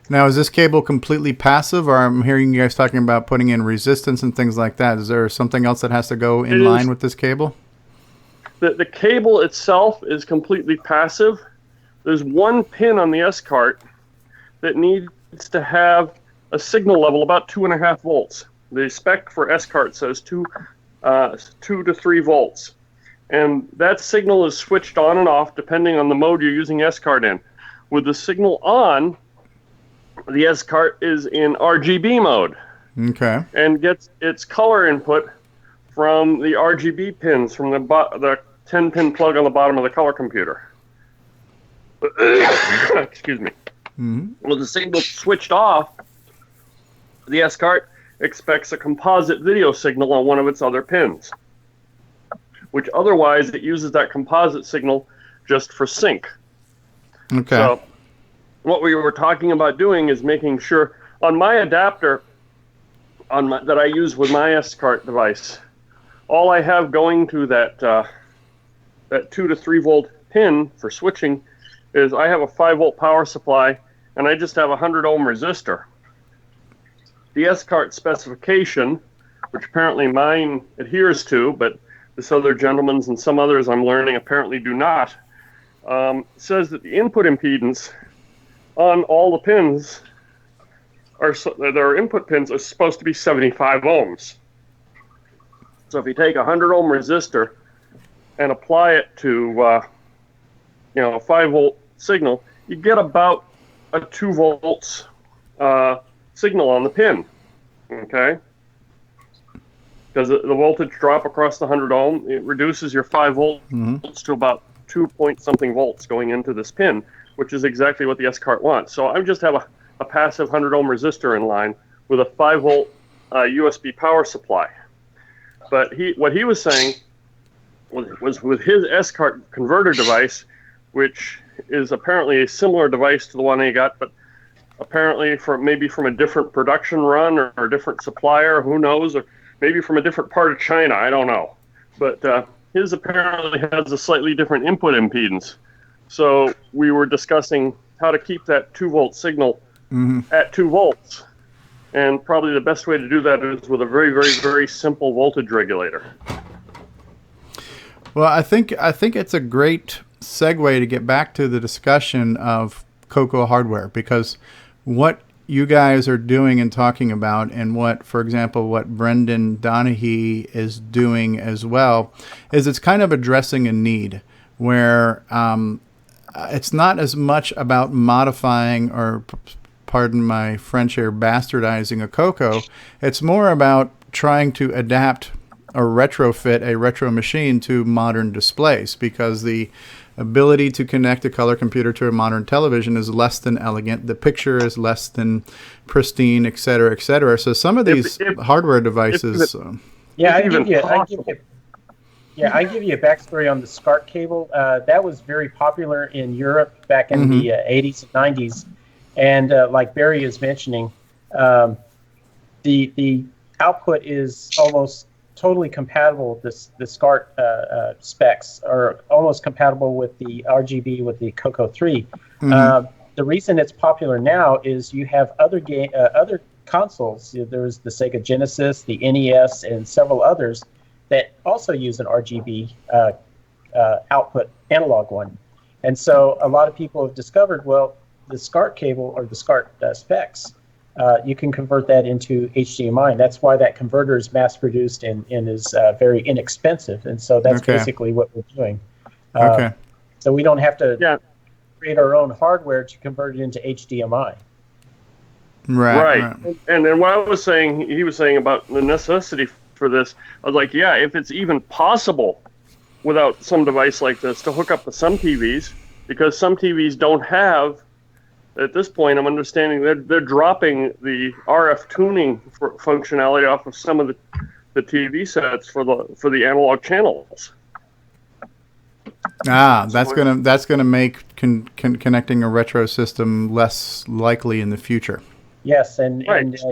Now, is this cable completely passive, or I'm hearing you guys talking about putting in resistance and things like that? Is there something else that has to go in line with this cable? The cable itself is completely passive. There's one pin on the S-cart that needs to have a signal level about 2.5 volts. The spec for S-cart says 2 to 3 volts. And that signal is switched on and off depending on the mode you're using S-cart in. With the signal on, the S-cart is in RGB mode. Okay. And gets its color input from the RGB pins from the 10-pin plug on the bottom of the color computer. Excuse me. Mm-hmm. With the signal switched off, the S-cart expects a composite video signal on one of its other pins, which otherwise it uses that composite signal just for sync. Okay. So what we were talking about doing is making sure on my adapter that I use with my S-cart device, all I have going to that 2 to 3 volt pin for switching is I have a 5-volt power supply, and I just have a 100 ohm resistor. The S-cart specification, which apparently mine adheres to, but this other gentleman's and some others I'm learning apparently do not, says that the input impedance on all the pins their input pins are supposed to be 75 ohms. So if you take a 100 ohm resistor and apply it to a 5-volt signal, you get about a 2 volts signal on the pin. Okay? Because the voltage drop across the 100 ohm, it reduces your 5 volts to about 2-point-something volts going into this pin, which is exactly what the S-cart wants. So I just have a passive 100 ohm resistor in line with a 5-volt USB power supply. But what he was saying was with his S-cart converter device, which is apparently a similar device to the one he got, but apparently maybe from a different production run or a different supplier, who knows, or maybe from a different part of China, I don't know. But his apparently has a slightly different input impedance. So we were discussing how to keep that 2-volt signal at 2 volts. And probably the best way to do that is with a very, very, very simple voltage regulator. Well, I think it's a great segue to get back to the discussion of CoCo hardware, because what you guys are doing and talking about, and what, for example, what Brendan Donahue is doing as well, is it's kind of addressing a need where it's not as much about modifying or, pardon my French here, bastardizing a CoCo. It's more about trying to adapt or retrofit a retro machine to modern displays, because the ability to connect a color computer to a modern television is less than elegant. The picture is less than pristine, et cetera, et cetera. So some of these hardware devices... I give you a backstory on the SCART cable. That was very popular in Europe back in the 80s and 90s. And like Barry is mentioning, the output is almost totally compatible. The SCART specs are almost compatible with the RGB with the CoCo 3. The reason it's popular now is you have other consoles. There's the Sega Genesis, the NES, and several others that also use an RGB output analog one. And so a lot of people have discovered, well, the SCART cable or the SCART specs, you can convert that into HDMI. And that's why that converter is mass-produced and is very inexpensive. And so that's basically what we're doing. So we don't have to create our own hardware to convert it into HDMI. Right. And then what I was saying, he was saying about the necessity for this, I was like, yeah, if it's even possible without some device like this to hook up to some TVs, because some TVs don't have, at this point, I'm understanding they're dropping the RF tuning functionality off of some of the TV sets for the analog channels. That's gonna make connecting a retro system less likely in the future. Yes, and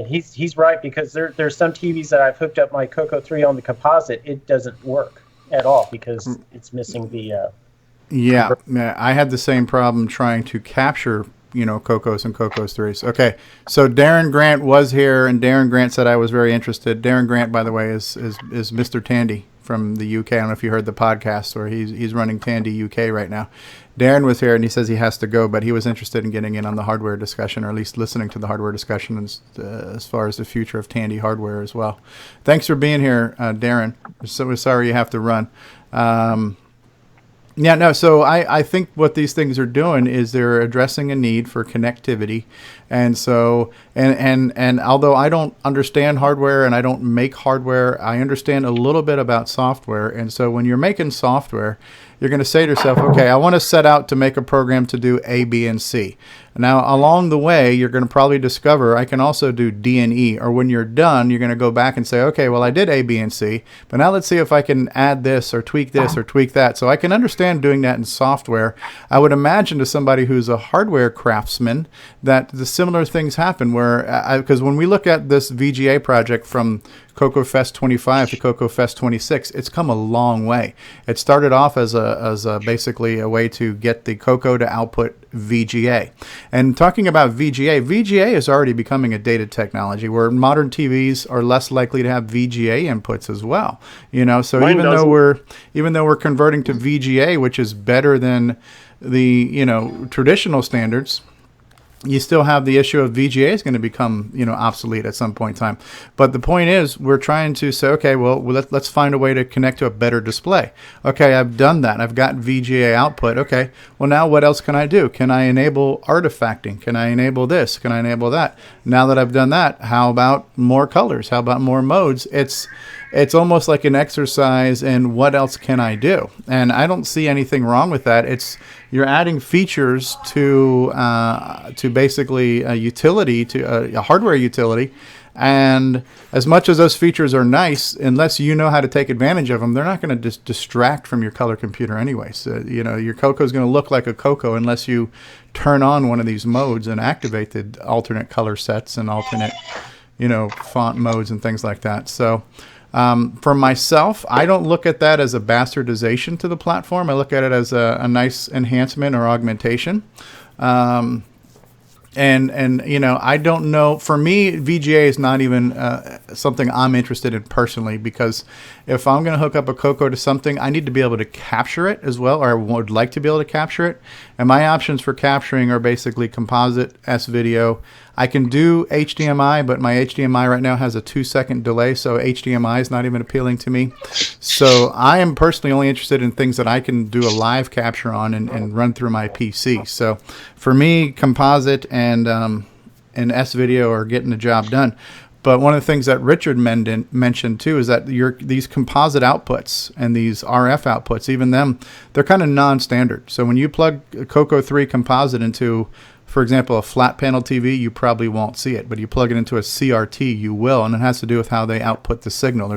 he's right, because there's some TVs that I've hooked up my CoCo 3 on the composite. It doesn't work at all because it's missing the. Yeah, I had the same problem trying to capture, CoCos and CoCos 3s. Okay, so Darren Grant was here, and Darren Grant said I was very interested. Darren Grant, by the way, is Mr. Tandy from the UK. I don't know if you heard the podcast, or he's running Tandy UK right now. Darren was here, and he says he has to go, but he was interested in getting in on the hardware discussion, or at least listening to the hardware discussion as far as the future of Tandy hardware as well. Thanks for being here, Darren. So sorry you have to run. So I think what these things are doing is they're addressing a need for connectivity. And so, and although I don't understand hardware and I don't make hardware, I understand a little bit about software. And so when you're making software, you're going to say to yourself, okay, I want to set out to make a program to do A, B, and C. Now, along the way, you're going to probably discover I can also do D and E. Or when you're done, you're going to go back and say, okay, well, I did A, B, and C, but now let's see if I can add this or tweak that. So I can understand doing that in software. I would imagine to somebody who's a hardware craftsman that the similar things happen where, because when we look at this VGA project from CoCo Fest 25 to CoCo Fest 26, it's come a long way. It started off as basically a way to get the CoCo to output VGA. And talking about VGA is already becoming a dated technology where modern TVs are less likely to have VGA inputs as well. So even though we're converting to VGA, which is better than the traditional standards, you still have the issue of VGA is going to become, obsolete at some point in time. But the point is, we're trying to say, okay, well, let's find a way to connect to a better display. Okay, I've done that. I've got VGA output. Okay, well, now what else can I do? Can I enable artifacting? Can I enable this? Can I enable that? Now that I've done that, how about more colors? How about more modes? It's almost like an exercise in what else can I do? And I don't see anything wrong with that. You're adding features to basically a utility, to a hardware utility. And as much as those features are nice, unless you know how to take advantage of them, they're not going to distract from your color computer anyway. So, your CoCo is going to look like a CoCo unless you turn on one of these modes and activate the alternate color sets and alternate, font modes and things like that. So, for myself, I don't look at that as a bastardization to the platform. I look at it as a nice enhancement or augmentation. And I don't know. For me, VGA is not even something I'm interested in personally, because if I'm going to hook up a CoCo to something, I need to be able to capture it as well, or I would like to be able to capture it. And my options for capturing are basically composite, S-video. I can do HDMI, but my HDMI right now has a 2-second delay, so HDMI is not even appealing to me. So I am personally only interested in things that I can do a live capture on and run through my PC. So for me, composite and S-video are getting the job done. But one of the things that Richard mentioned too is that these composite outputs and these RF outputs, even them, they're kind of non-standard. So when you plug a CoCo 3 composite into, for example, a flat panel TV, you probably won't see it, but you plug it into a CRT, you will, and it has to do with how they output the signal.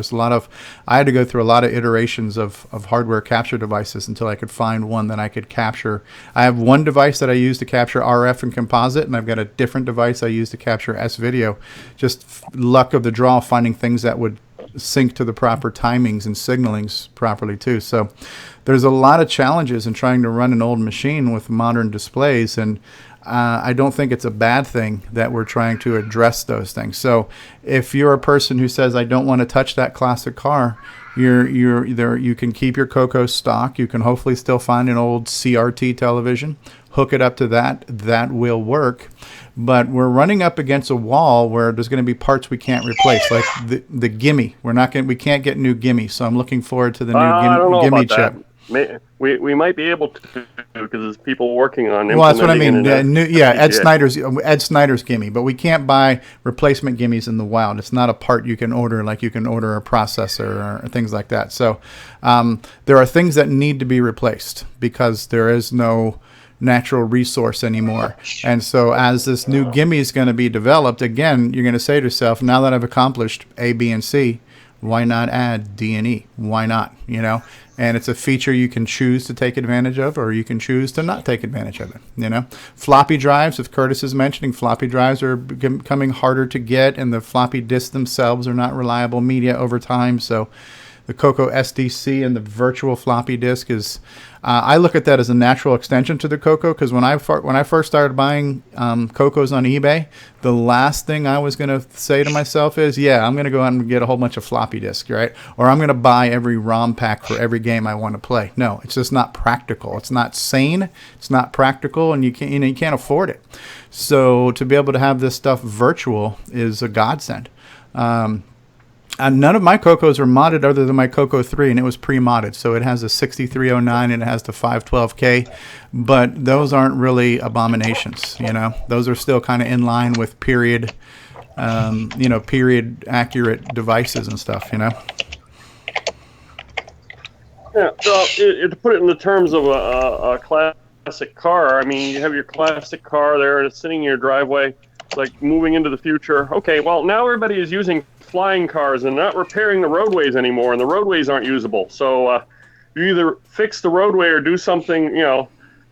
I had to go through a lot of iterations of hardware capture devices until I could find one that I could capture. I have one device that I use to capture RF and composite, and I've got a different device I use to capture S-video. Just luck of the draw, finding things that would sync to the proper timings and signalings properly too. So there's a lot of challenges in trying to run an old machine with modern displays, and I don't think it's a bad thing that we're trying to address those things. So if you're a person who says, I don't want to touch that classic car, you can keep your CoCo stock. You can hopefully still find an old CRT television, hook it up to that. That will work. But we're running up against a wall where there's going to be parts we can't replace, like the Gimme. We can't get new Gimme. So I'm looking forward to the new Gimme chip. We might be able to, because there's people working on it. Well, that's what I mean. Ed Snyder's Gimme, but we can't buy replacement Gimmes in the wild. It's not a part you can order like you can order a processor or things like that. So there are things that need to be replaced because there is no natural resource anymore. And so as this new Gimme is going to be developed, again, you're going to say to yourself, now that I've accomplished A, B, and C, why not add D and E? Why not? And it's a feature you can choose to take advantage of, or you can choose to not take advantage of it. Floppy drives, if Curtis is mentioning, floppy drives are becoming harder to get, and the floppy disks themselves are not reliable media over time. So the CoCo SDC and the virtual floppy disk is, I look at that as a natural extension to the CoCo, because when I first started buying CoCos on eBay, the last thing I was going to say to myself is, I'm going to go out and get a whole bunch of floppy disks, right? Or I'm going to buy every ROM pack for every game I want to play. No, it's just not practical. It's not sane. It's not practical, and you can't afford it. So to be able to have this stuff virtual is a godsend. And none of my CoCos are modded other than my CoCo 3, and it was pre-modded. So it has a 6309 and it has the 512K, but those aren't really abominations, Those are still kind of in line with period accurate devices and stuff, Yeah, so to put it in the terms of a classic car, I mean, you have your classic car there and it's sitting in your driveway, like moving into the future. Okay, well, now everybody is using flying cars and not repairing the roadways anymore, and the roadways aren't usable. So you either fix the roadway or do something, in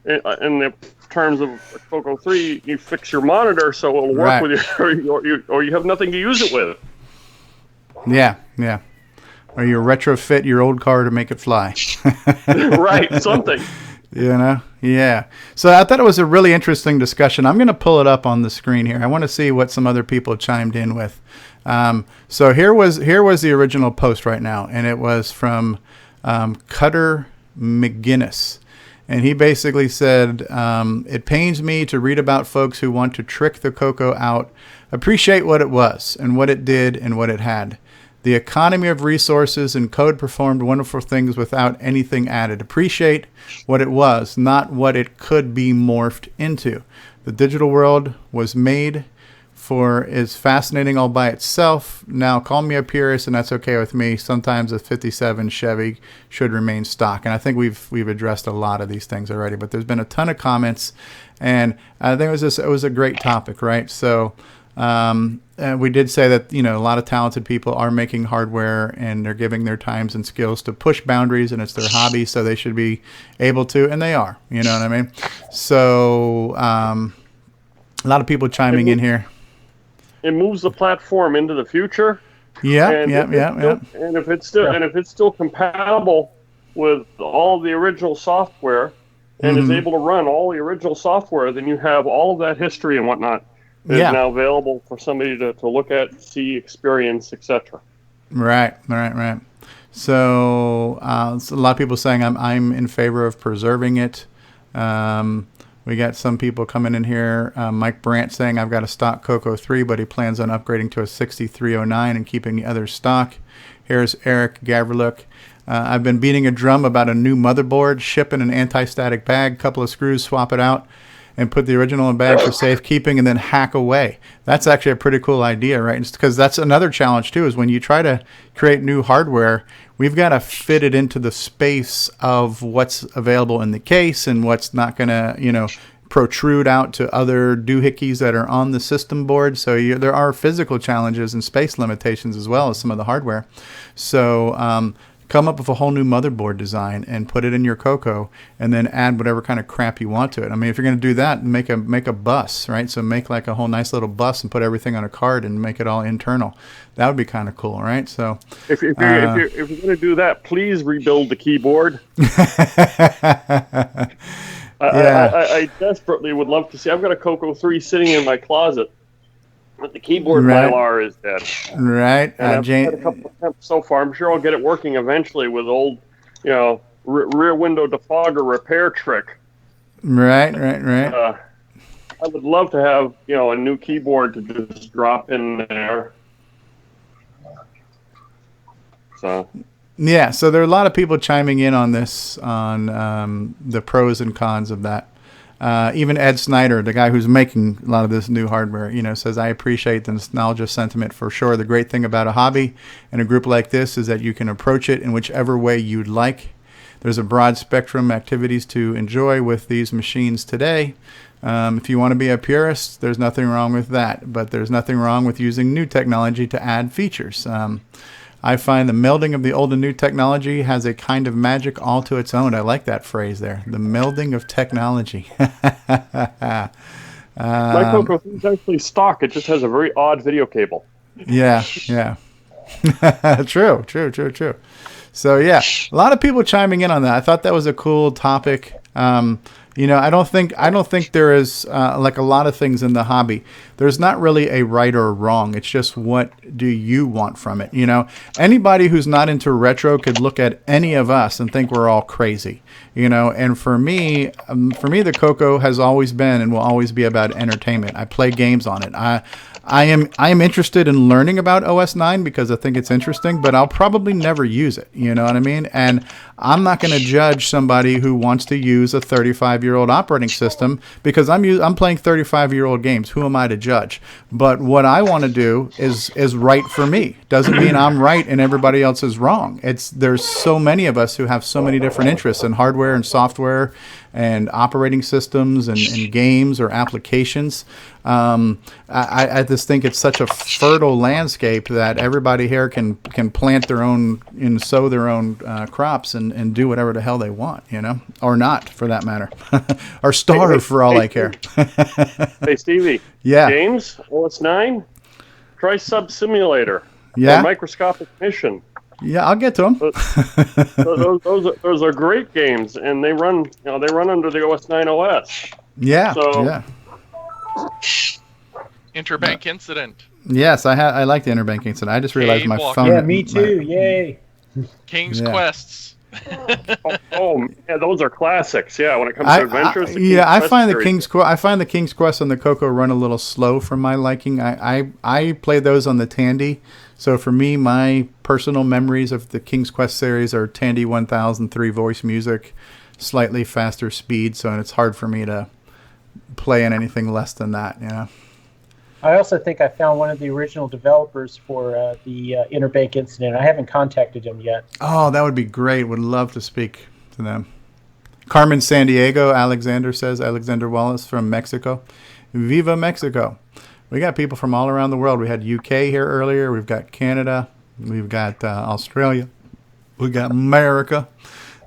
the terms of CoCo 3, you fix your monitor so it'll work with you, or you have nothing to use it with. Yeah. Or you retrofit your old car to make it fly. Right, something. Yeah. So I thought it was a really interesting discussion. I'm going to pull it up on the screen here. I want to see what some other people chimed in with. So here was the original post right now, and it was from Cutter McGinnis. And he basically said, it pains me to read about folks who want to trick the CoCo out, appreciate what it was and what it did and what it had. The economy of resources and code performed wonderful things without anything added. Appreciate what it was, not what it could be morphed into. The digital world was made for is fascinating all by itself. Now, call me a purist, and that's okay with me. Sometimes a 57 Chevy should remain stock. And I think we've addressed a lot of these things already, but there's been a ton of comments, and I think it was a great topic, right? So and we did say that, a lot of talented people are making hardware and they're giving their times and skills to push boundaries, and it's their hobby, so they should be able to, and they are, you know what I mean? So a lot of people chiming in here. It moves the platform into the future. Yeah. And if it's still compatible with all the original software and is able to run all the original software, then you have all of that history and whatnot. is now available for somebody to look at, see, experience, etc. Right. So, so a lot of people saying I'm in favor of preserving it. We got some people coming in here. Mike Brandt saying I've got a stock CoCo 3, but he plans on upgrading to a 6309 and keeping the other stock. Here's Eric Gavriluk. I've been beating a drum about a new motherboard, ship in an anti-static bag, couple of screws, swap it out, and put the original in bag for safekeeping, and then hack away. That's actually a pretty cool idea, right? Because that's another challenge too, is when you try to create new hardware, we've got to fit it into the space of what's available in the case and what's not going to, protrude out to other doohickeys that are on the system board. So there are physical challenges and space limitations as well as some of the hardware. So come up with a whole new motherboard design and put it in your CoCo, and then add whatever kind of crap you want to it. I mean, if you're going to do that, make a bus, right? So make like a whole nice little bus and put everything on a card and make it all internal. That would be kind of cool, right? So if you're going to do that, please rebuild the keyboard. I desperately would love to see. I've got a CoCo 3 sitting in my closet, but the keyboard Mylar is dead. Right. And I've had a couple of attempts so far. I'm sure I'll get it working eventually with old, rear window defogger repair trick. Right. I would love to have, a new keyboard to just drop in there. So. Yeah, so there are a lot of people chiming in on this, on the pros and cons of that. Even Ed Snyder, the guy who's making a lot of this new hardware, says, I appreciate the nostalgia sentiment for sure. The great thing about a hobby and a group like this is that you can approach it in whichever way you'd like. There's a broad spectrum of activities to enjoy with these machines today. If you want to be a purist, there's nothing wrong with that, but there's nothing wrong with using new technology to add features. I find the melding of the old and new technology has a kind of magic all to its own. I like that phrase there, the melding of technology. My CoCo is actually stock. It just has a very odd video cable. Yeah. True. So, yeah, a lot of people chiming in on that. I thought that was a cool topic. I don't think there is like a lot of things in the hobby. There's not really a right or wrong. It's just what do you want from it? Anybody who's not into retro could look at any of us and think we're all crazy. And for me, the CoCo has always been and will always be about entertainment. I play games on it. I am interested in learning about OS 9 because I think it's interesting, but I'll probably never use it. You know what I mean? And I'm not going to judge somebody who wants to use a 35-year-old operating system because I'm playing 35-year-old games. Who am I to judge? But what I want to do is right for me. Doesn't mean I'm right and everybody else is wrong. There's so many of us who have so many different interests in hardware and software and operating systems and games or applications. I just think it's such a fertile landscape that everybody here can plant their own and sow their own crops and do whatever the hell they want, or not for that matter, or starve for all I care. Hey Stevie. Yeah. James, OS 9, try Sub Simulator. Yeah. Or Microscopic Mission. Yeah, I'll get to them. those are great games, and they run under the OS 9 OS. Yeah. So, yeah. Interbank incident. Yes, I like the interbank incident. I just realized my phone. Yeah, me too. Yay. King's Quests. Yeah, those are classics. Yeah, when it comes to adventures. I find the King's Quest on the CoCo run a little slow for my liking. I play those on the Tandy. So for me, my personal memories of the King's Quest series are Tandy 1003 voice music, slightly faster speed, so it's hard for me to play in anything less than that, I also think I found one of the original developers for the Interbank incident. I haven't contacted him yet. Oh, that would be great. Would love to speak to them. Carmen Sandiego, Alexander Wallace from Mexico. Viva Mexico. We got people from all around the world. We had UK here earlier. We've got Canada. We've got Australia. We got America.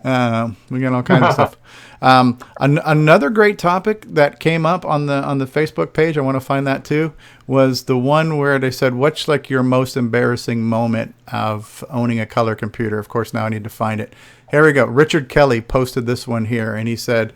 We got all kinds of stuff. Another great topic that came up on the Facebook page, I want to find that too, was the one where they said, what's like your most embarrassing moment of owning a color computer? Of course, now I need to find it. Here we go. Richard Kelly posted this one here, and he said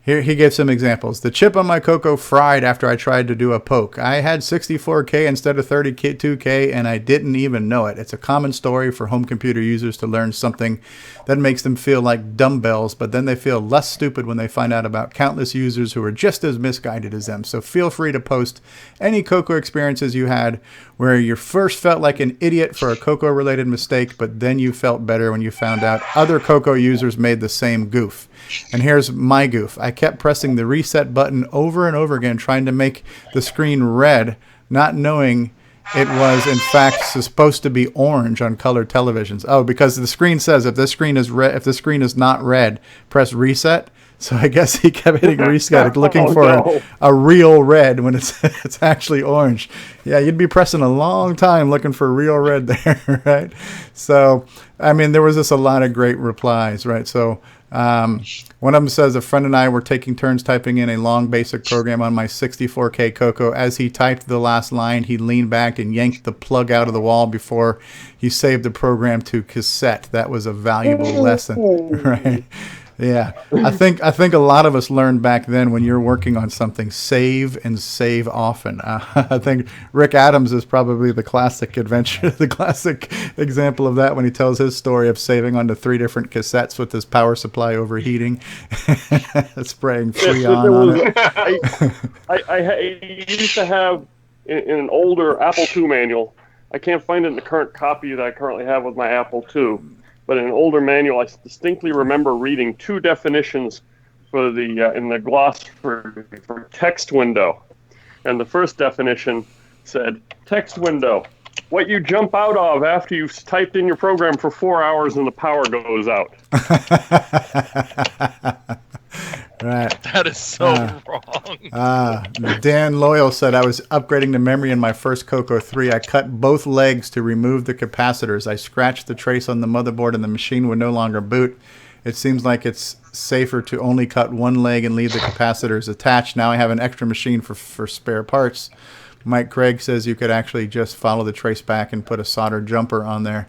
Here he gives some examples. The chip on my CoCo fried after I tried to do a poke. I had 64K instead of 32K, and I didn't even know it. It's a common story for home computer users to learn something that makes them feel like dumbbells, but then they feel less stupid when they find out about countless users who are just as misguided as them. So feel free to post any CoCo experiences you had where you first felt like an idiot for a CoCo-related mistake, but then you felt better when you found out other CoCo users made the same goof. And here's my goof. I kept pressing the reset button over and over again, trying to make the screen red, not knowing it was in fact supposed to be orange on color televisions. Oh, because the screen says if this screen is red, if the screen is not red, press reset. So I guess he kept hitting reset, looking for a real red when it's actually orange. Yeah, you'd be pressing a long time looking for real red there, right? So, I mean, there was just a lot of great replies, right? So one of them says, a friend and I were taking turns typing in a long basic program on my 64K CoCo. As he typed the last line, he leaned back and yanked the plug out of the wall before he saved the program to cassette. That was a valuable lesson, right? Yeah, I think a lot of us learned back then when you're working on something, save and save often. I think Rick Adams is probably the classic adventure, the classic example of that when he tells his story of saving onto 3 different cassettes with his power supply overheating, spraying Freon on it. I used to have in an older Apple II manual. I can't find it in the current copy that I currently have with my Apple II. But in an older manual, I distinctly remember reading 2 definitions for the in the gloss for text window. And the first definition said, text window, what you jump out of after you've typed in your program for 4 hours and the power goes out. Right. That is so wrong. Dan Loyal said, I was upgrading the memory in my first CoCo 3. I cut both legs to remove the capacitors. I scratched the trace on the motherboard and the machine would no longer boot. It seems like it's safer to only cut one leg and leave the capacitors attached. Now I have an extra machine for spare parts. Mike Craig says you could actually just follow the trace back and put a solder jumper on there.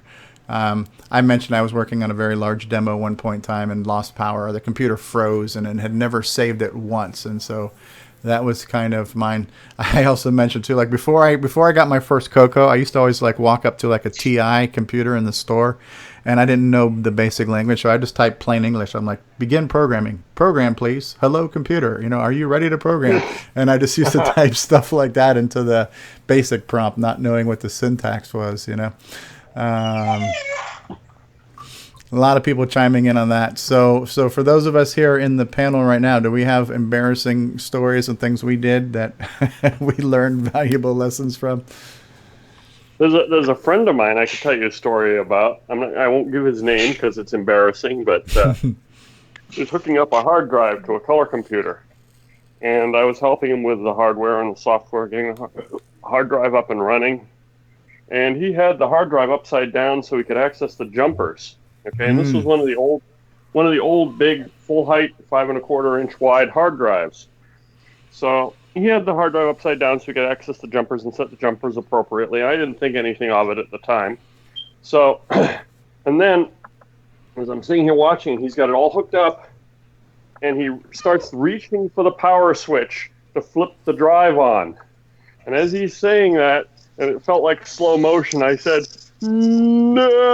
I mentioned I was working on a very large demo one point in time and lost power. The computer froze and had never saved it once, and so that was kind of mine. I also mentioned too, like before I got my first CoCo, I used to always like walk up to like a TI computer in the store, and I didn't know the basic language, so I just typed plain English. I'm like, begin programming. Program, please. Hello, computer. Are you ready to program? And I just used to type stuff like that into the basic prompt, not knowing what the syntax was. A lot of people chiming in on that. So for those of us here in the panel right now, do we have embarrassing stories and things we did that we learned valuable lessons from? There's a friend of mine I could tell you a story about. I won't give his name because it's embarrassing, but he was hooking up a hard drive to a color computer, and I was helping him with the hardware and the software, getting the hard drive up and running. And he had the hard drive upside down so he could access the jumpers. Okay, and this was one of the old big full height 5 1/4 inch wide hard drives. So he had the hard drive upside down so he could access the jumpers and set the jumpers appropriately. I didn't think anything of it at the time. So, and then as I'm sitting here watching, he's got it all hooked up, and he starts reaching for the power switch to flip the drive on. And as he's saying that, and it felt like slow motion, I said, no!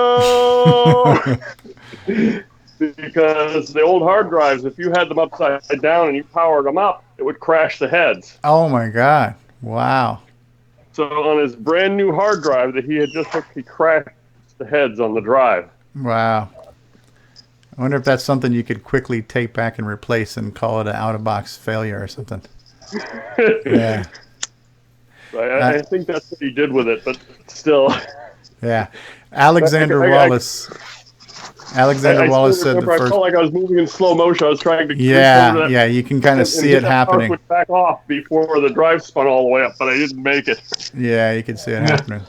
Because the old hard drives, if you had them upside down and you powered them up, it would crash the heads. Oh my God. Wow. So on his brand new hard drive that he had just hooked, he crashed the heads on the drive. Wow. I wonder if that's something you could quickly take back and replace and call it an out-of-box failure or something. Yeah. I think that's what he did with it, but still. Yeah. Alexander Wallace said the first. I felt like I was moving in slow motion. I was trying to. Yeah, you can kind of see it happening. Would back off before the drive spun all the way up, but I didn't make it. Yeah, you can see it happening.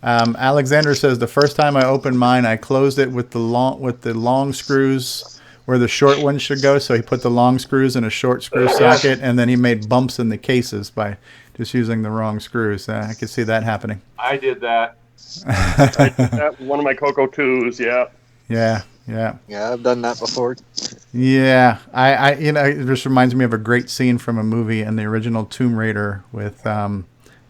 Alexander says the first time I opened mine, I closed it with the long screws where the short ones should go. So he put the long screws in a short screw socket, and then he made bumps in the cases by just using the wrong screws. I could see that happening. I did that. I did that with one of my CoCo 2s, yeah. Yeah. Yeah. Yeah, I've done that before. Yeah, I it just reminds me of a great scene from a movie in the original Tomb Raider with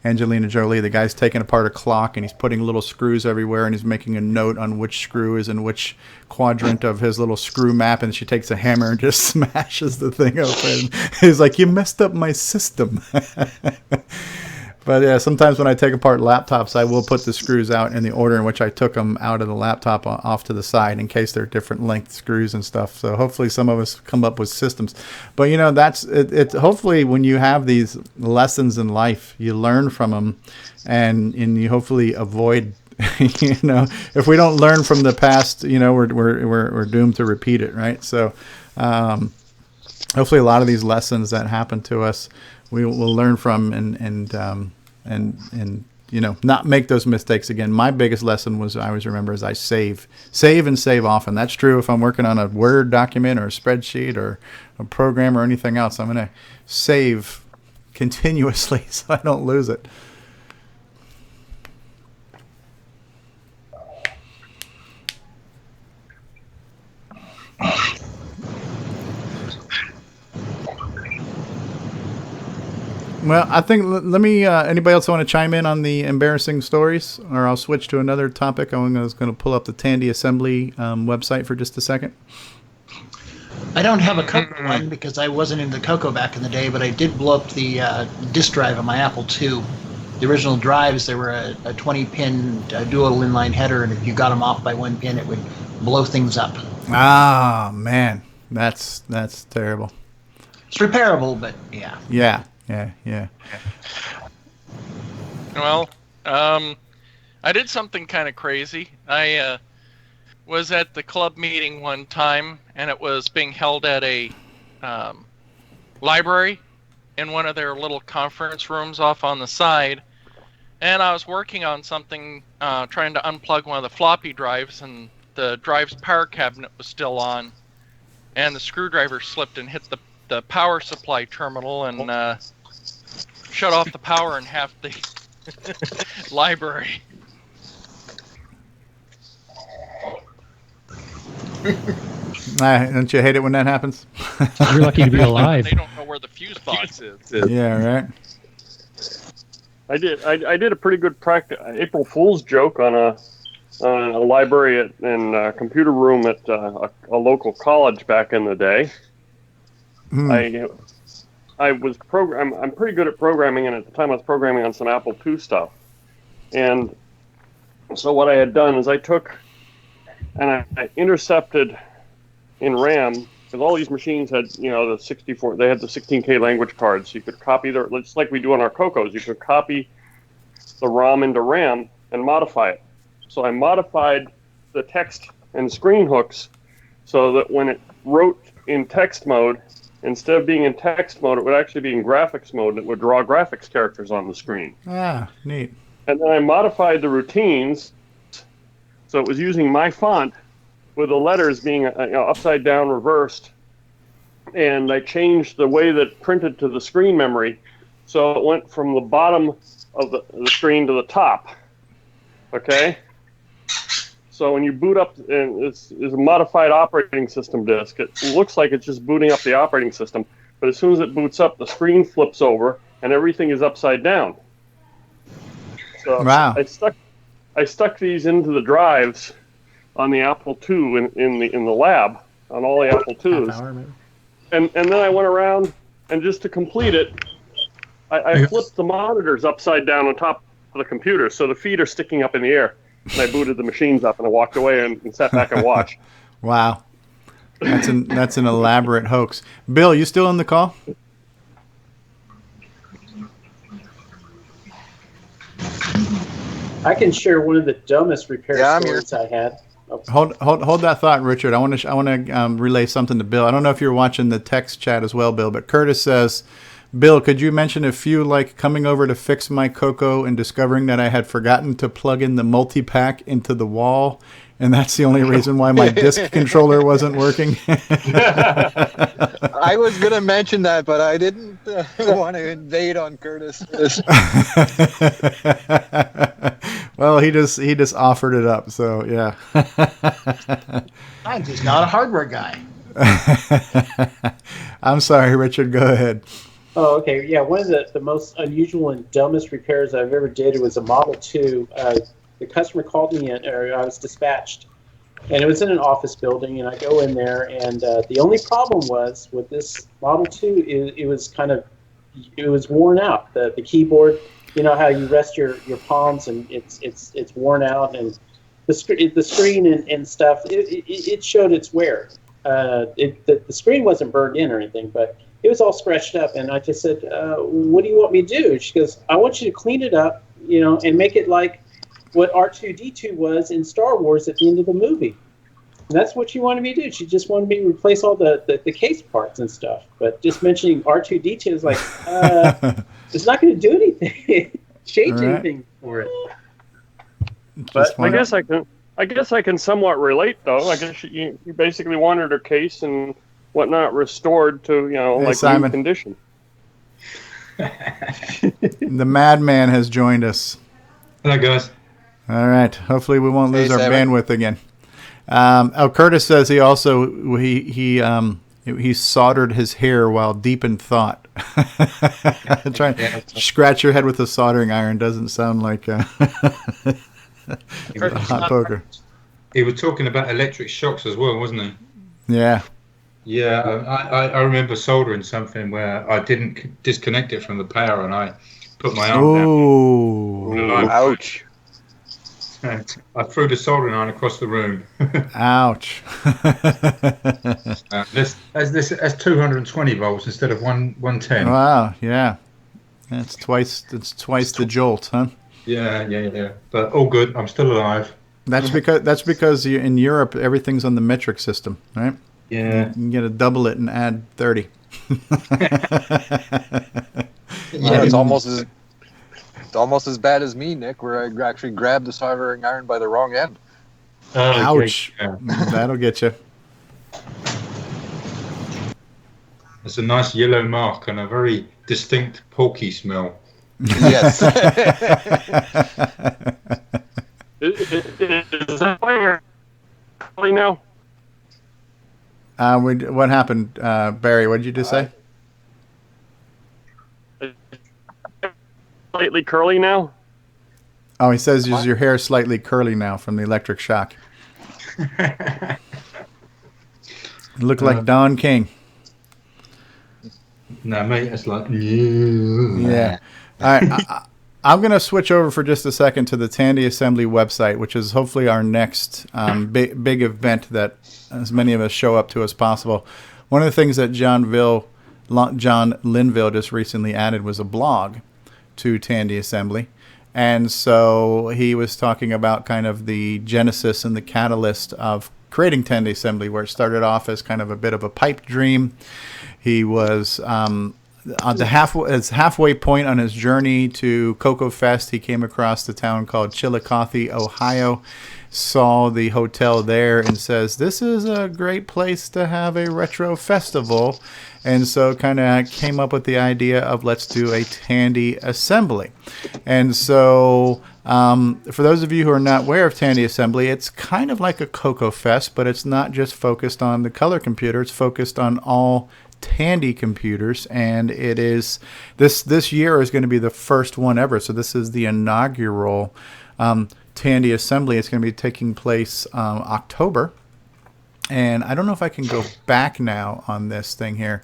Angelina Jolie. The guy's taking apart a clock and he's putting little screws everywhere and he's making a note on which screw is in which quadrant of his little screw map, and she takes a hammer and just smashes the thing open. He's like, "You messed up my system." But yeah, sometimes when I take apart laptops, I will put the screws out in the order in which I took them out of the laptop off to the side in case they're different length screws and stuff. So hopefully some of us come up with systems. But, that's it. Hopefully when you have these lessons in life, you learn from them and you hopefully avoid, if we don't learn from the past, we're doomed to repeat it, right? So hopefully a lot of these lessons that happen to us, we will learn from and not make those mistakes again. My biggest lesson was I always remember is I save and save often. That's true if I'm working on a Word document or a spreadsheet or a program or anything else. I'm going to save continuously so I don't lose it. Well, I think let me. Anybody else want to chime in on the embarrassing stories, or I'll switch to another topic. I was going to pull up the Tandy Assembly website for just a second. I don't have a CoCo one because I wasn't into CoCo back in the day, but I did blow up the disk drive on my Apple II. The original drives, they were a 20-pin dual inline header, and if you got them off by one pin, it would blow things up. Ah, man, that's terrible. It's repairable, but yeah. Yeah. Well, I did something kind of crazy. I was at the club meeting one time, and it was being held at a library in one of their little conference rooms off on the side. And I was working on something, trying to unplug one of the floppy drives, and the drive's power cabinet was still on. And the screwdriver slipped and hit the power supply terminal and shut off the power in half the library. Don't you hate it when that happens? You're lucky to be alive. They don't know where the fuse box is. Yeah, right. I did a pretty good April Fool's joke on a library and computer room at a local college back in the day. I was I'm pretty good at programming, and at the time I was programming on some Apple II stuff. And so what I had done is I took and I intercepted in RAM, because all these machines had, the 64, they had the 16K language cards. You could copy just like we do on our CoCos, you could copy the ROM into RAM and modify it. So I modified the text and screen hooks so that when it wrote in text mode, instead of being in text mode, it would actually be in graphics mode, and it would draw graphics characters on the screen. Ah, neat. And then I modified the routines so it was using my font with the letters being upside down, reversed. And I changed the way that it printed to the screen memory, so it went from the bottom of the screen to the top. Okay? So when you boot up, and it's a modified operating system disk, it looks like it's just booting up the operating system, but as soon as it boots up, the screen flips over and everything is upside down. So wow. I stuck these into the drives on the Apple II in the lab on all the Apple IIs, and then I went around and just to complete it, I flipped the monitors upside down on top of the computer, so the feet are sticking up in the air. And I booted the machines up, and I walked away and sat back and watched. Wow, that's an elaborate hoax. Bill, you still on the call? I can share one of the dumbest repair stories I had. Oh. Hold that thought, Richard. I want to relay something to Bill. I don't know if you're watching the text chat as well, Bill, but Curtis says, Bill, could you mention a few, like coming over to fix my CoCo and discovering that I had forgotten to plug in the multi-pack into the wall, and that's the only reason why my disk controller wasn't working? I was going to mention that, but I didn't want to invade on Curtis. Well, Well, he just offered it up, so yeah. He's not a hardware guy. I'm sorry, Richard. Go ahead. Oh, okay. Yeah, one of the most unusual and dumbest repairs I've ever did was a Model 2. The customer called me, or I was dispatched, and it was in an office building, and I go in there, and the only problem was with this Model 2, it was worn out. The keyboard, you know how you rest your palms, and it's worn out, and the screen and stuff, it showed its wear. The screen wasn't burned in or anything, but it was all scratched up, and I just said, what do you want me to do? She goes, I want you to clean it up, and make it like what R2-D2 was in Star Wars at the end of the movie. And that's what she wanted me to do. She just wanted me to replace all the case parts and stuff. But just mentioning R2-D2 is like, it's not going to do anything, change anything for it. But I guess I can somewhat relate, though. I guess you basically wanted her case and whatnot restored to, like Simon. new condition. The madman has joined us. Hello, guys. All right. Hopefully we won't lose our Simon. bandwidth again. Curtis says he also he soldered his hair while deep in thought. Trying to scratch your head with a soldering iron doesn't sound like a hot poker. He was talking about electric shocks as well, wasn't he? Yeah. Yeah, I remember soldering something where I didn't disconnect it from the power, and I put my arm down. Ooh. Ouch. I threw the soldering iron across the room. Ouch. That's 220 volts instead of 110. Wow. Yeah. That's twice the jolt, huh? Yeah. But all good. I'm still alive. That's because in Europe everything's on the metric system, right? Yeah. You can get a double it and add 30. Yeah, it's almost as bad as me, Nick, where I actually grabbed the soldering iron by the wrong end. Ouch. That'll get you. It's a nice yellow mark and a very distinct porky smell. Yes. Is that why you're calling now? What happened, Barry? What did you just say? Slightly curly now? Oh, he says your hair is slightly curly now from the electric shock. You look like Don King. No, mate, it's like... Yeah. All right. I'm going to switch over for just a second to the Tandy Assembly website, which is hopefully our next big event that as many of us show up to as possible. One of the things that John Linville just recently added was a blog to Tandy Assembly. And so he was talking about kind of the genesis and the catalyst of creating Tandy Assembly, where it started off as kind of a bit of a pipe dream. He was on the halfway point on his journey to CoCo Fest. He came across the town called Chillicothe, Ohio, saw the hotel there and says, this is a great place to have a retro festival. And so kind of came up with the idea of let's do a Tandy Assembly. And so for those of you who are not aware of Tandy Assembly, it's kind of like a CoCo Fest, but it's not just focused on the color computer. It's focused on all Tandy computers, and it is this year is going to be the first one ever. So this is the inaugural Tandy Assembly. It's going to be taking place October. And I don't know if I can go back now on this thing here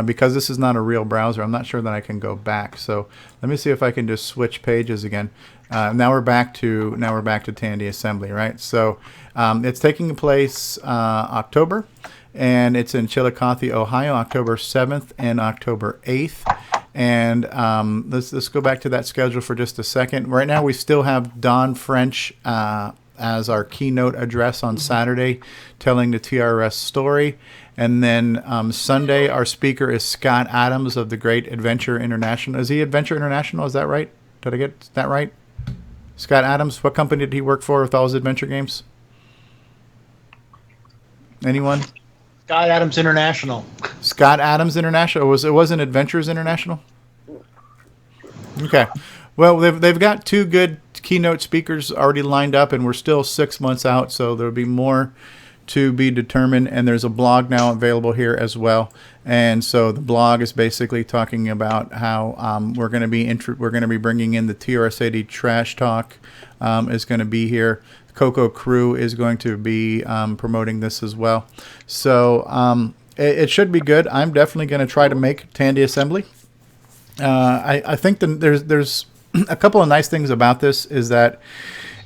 because this is not a real browser. I'm not sure that I can go back. So let me see if I can just switch pages again. Now we're back to Tandy Assembly, right? So it's taking place October, and it's in Chillicothe, Ohio, October 7th and October 8th. And let's go back to that schedule for just a second. Right now we still have Don French as our keynote address on Saturday, telling the TRS story. And then Sunday, our speaker is Scott Adams of the Great Adventure International. Is he Adventure International? Is that right? Did I get that right? Scott Adams, what company did he work for with all his adventure games? Anyone? Scott Adams International. Scott Adams International. It wasn't Adventures International? Okay. Well, they've got 2 good keynote speakers already lined up, and we're still 6 months out, so there'll be more to be determined. And there's a blog now available here as well. And so the blog is basically talking about how we're going to be bringing in the TRS-80 Trash Talk is going to be here. CoCo Crew is going to be promoting this as well. So it should be good. I'm definitely going to try to make Tandy Assembly. I think there's a couple of nice things about this is that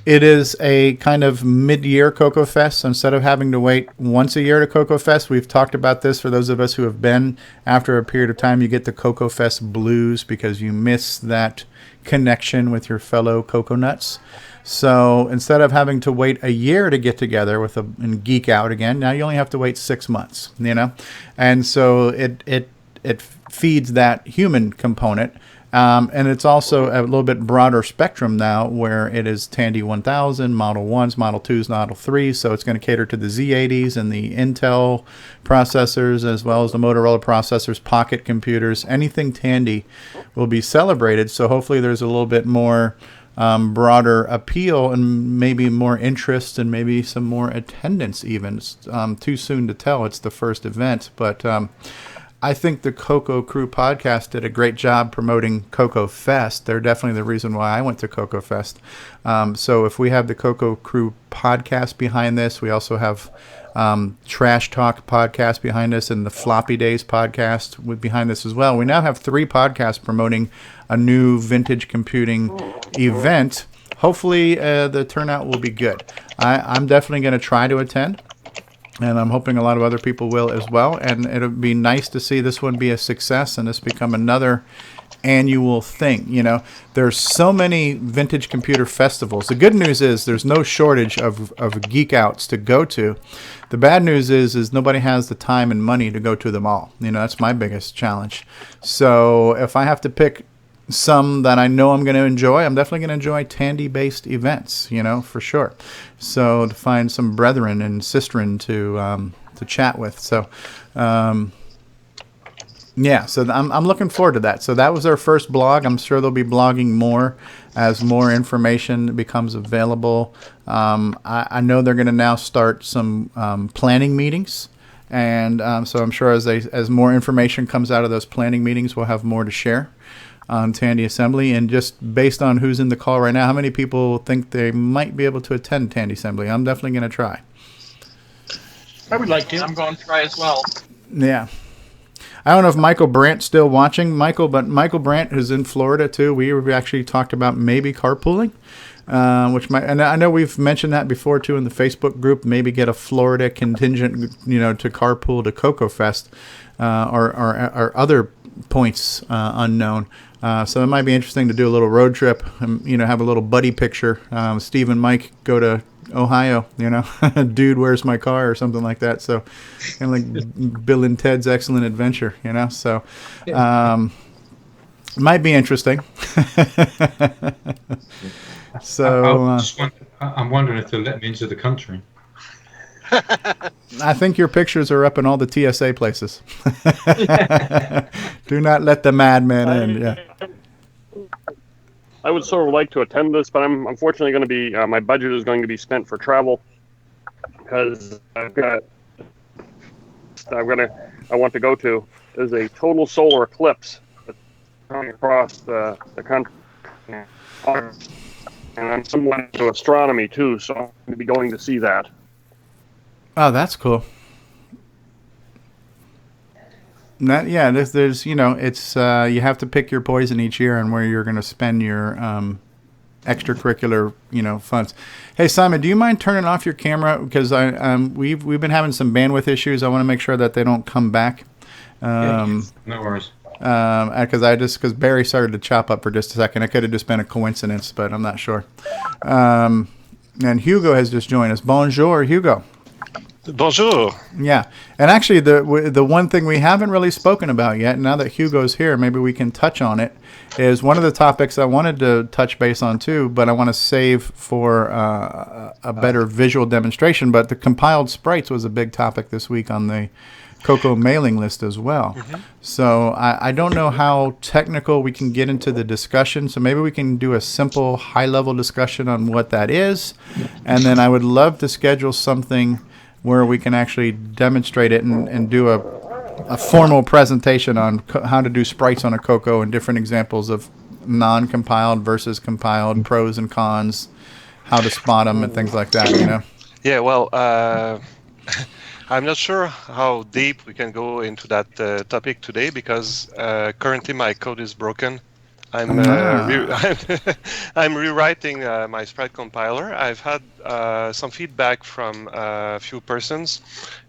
it is a kind of mid-year CoCo Fest. So instead of having to wait once a year to CoCo Fest, we've talked about this for those of us who have been. After a period of time, you get the CoCo Fest blues because you miss that connection with your fellow Coco Nuts. So instead of having to wait a year to get together and geek out again, now you only have to wait 6 months, And so it feeds that human component. And it's also a little bit broader spectrum now where it is Tandy 1000, Model 1s, Model 2s, Model 3s. So it's going to cater to the Z80s and the Intel processors as well as the Motorola processors, pocket computers. Anything Tandy will be celebrated. So hopefully there's a little bit more broader appeal and maybe more interest and maybe some more attendance even. It's too soon to tell. It's the first event. But I think the CoCo Crew podcast did a great job promoting CoCo Fest. They're definitely the reason why I went to CoCo Fest. So if we have the CoCo Crew podcast behind this, we also have Trash Talk podcast behind us and the Floppy Days podcast behind this as well. We now have 3 podcasts promoting a new vintage computing event. Hopefully the turnout will be good. I'm definitely going to try to attend. And I'm hoping a lot of other people will as well. And it'll be nice to see this one be a success and this become another annual thing. There's so many vintage computer festivals. The good news is there's no shortage of geek outs to go to. The bad news is nobody has the time and money to go to them all. That's my biggest challenge. So if I have to pick some that I know I'm going to enjoy, I'm definitely going to enjoy Tandy-based events, for sure. So to find some brethren and sisterin to chat with. So, yeah, so I'm looking forward to that. So that was our first blog. I'm sure they'll be blogging more as more information becomes available. I know they're going to now start some planning meetings. And so I'm sure as more information comes out of those planning meetings, we'll have more to share on Tandy Assembly. And just based on who's in the call right now, how many people think they might be able to attend Tandy Assembly? I'm definitely going to try. I would like to. I'm going to try as well. Yeah. I don't know if Michael Brandt's still watching, but Michael Brandt is in Florida too. We actually talked about maybe carpooling, and I know we've mentioned that before too in the Facebook group. Maybe get a Florida contingent, to carpool to CoCo Fest, or other points unknown. So it might be interesting to do a little road trip and, have a little buddy picture. Steve and Mike go to Ohio, dude, where's my car or something like that. So kind of like Bill and Ted's Excellent Adventure, so might be interesting. So I'm wondering if they'll let me into the country. I think your pictures are up in all the TSA places. Do not let the madman in. Yeah. I would sort of like to attend this, but I'm unfortunately going to be, my budget is going to be spent for travel because I want to go to is a total solar eclipse that's coming across the country. And I'm somewhat into astronomy too, so I'm going to be going to see that. Oh, that's cool. There's it's you have to pick your poison each year and where you're going to spend your extracurricular funds. Hey Simon, do you mind turning off your camera because we've been having some bandwidth issues. I want to make sure that they don't come back. No worries. Because Barry started to chop up for just a second. It could have just been a coincidence, but I'm not sure. And Hugo has just joined us. Bonjour, Hugo. Bonjour. Yeah, and actually the one thing we haven't really spoken about yet, now that Hugo's here, maybe we can touch on it, is one of the topics I wanted to touch base on too, but I want to save for a better visual demonstration. But the compiled sprites was a big topic this week on the CoCo mailing list as well. So I don't know how technical we can get into the discussion. So maybe we can do a simple high-level discussion on what that is. And then I would love to schedule something where we can actually demonstrate it and do a formal presentation on how to do sprites on a CoCo and different examples of non-compiled versus compiled, pros and cons, how to spot them and things like that, you know? Yeah, well, I'm not sure how deep we can go into that topic today because currently my code is broken. I'm I'm rewriting my sprite compiler. I've had some feedback from a few persons,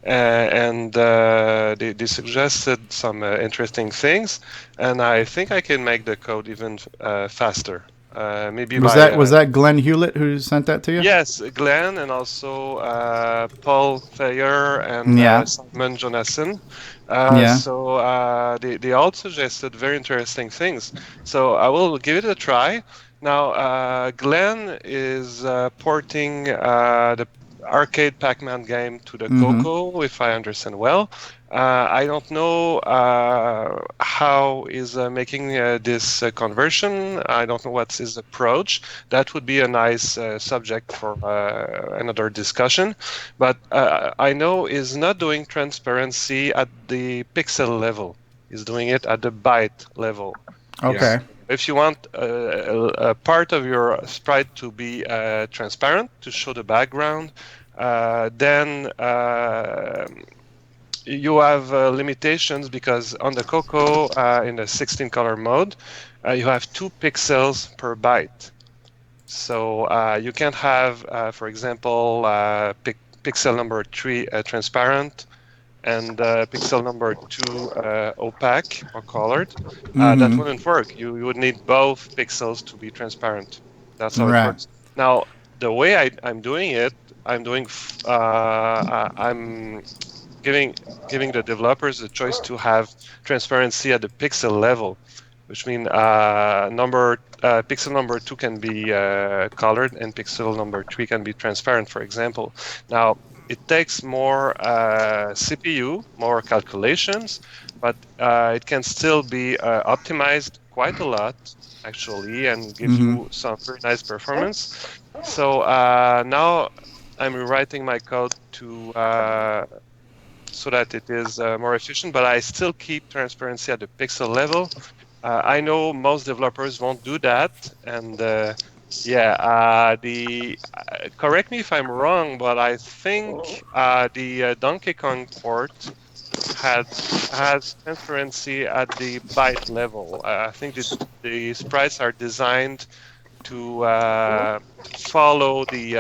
and they suggested some interesting things, and I think I can make the code even faster. Maybe was that Glenn Hewlett who sent that to you? Yes, Glenn and also Paul Thayer and Simon Jonasson. So they all suggested very interesting things. So I will give it a try. Now, Glenn is porting the arcade Pac-Man game to the CoCo, if I understand well. I don't know how is making this conversion. I don't know what's his approach. That would be a nice subject for another discussion. But I know is not doing transparency at the pixel level. He's doing it at the byte level. Okay. If you want a part of your sprite to be transparent, to show the background, then you have limitations because on the CoCo, in the 16-color mode, you have 2 pixels per byte. So you can't have, for example, pixel number 3 transparent and pixel number 2 opaque or colored. That wouldn't work. You would need both pixels to be transparent. That's how it works. Now, the way I'm doing it, I'm giving the developers the choice to have transparency at the pixel level, which means pixel number 2 can be colored and pixel number 3 can be transparent, for example. Now, it takes more CPU, more calculations, but it can still be optimized quite a lot, actually, and give you some very nice performance. So now I'm rewriting my code to so that it is more efficient, but I still keep transparency at the pixel level. I know most developers won't do that, and correct me if I'm wrong, but I think the Donkey Kong port has transparency at the byte level. I think the sprites are designed to follow the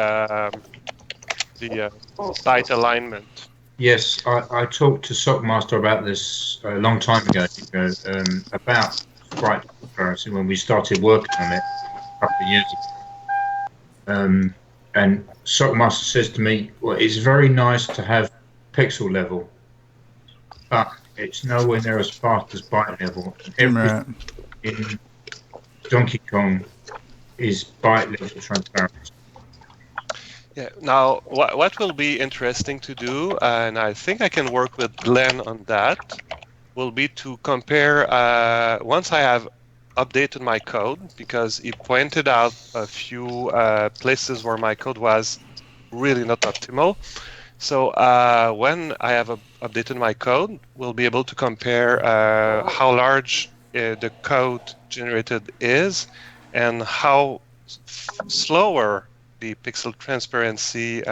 byte alignment. Yes, I talked to Sockmaster about this a long time ago, about sprite transparency when we started working on it a couple of years ago. And Sockmaster says to me, well, it's very nice to have pixel level, but it's nowhere near as fast as byte level. Everything in Donkey Kong is byte level transparency. Yeah. Now, what will be interesting to do, and I think I can work with Glenn on that, will be to compare once I have updated my code, because he pointed out a few places where my code was really not optimal. So when I have updated my code, we'll be able to compare how large the code generated is and how slower the pixel transparency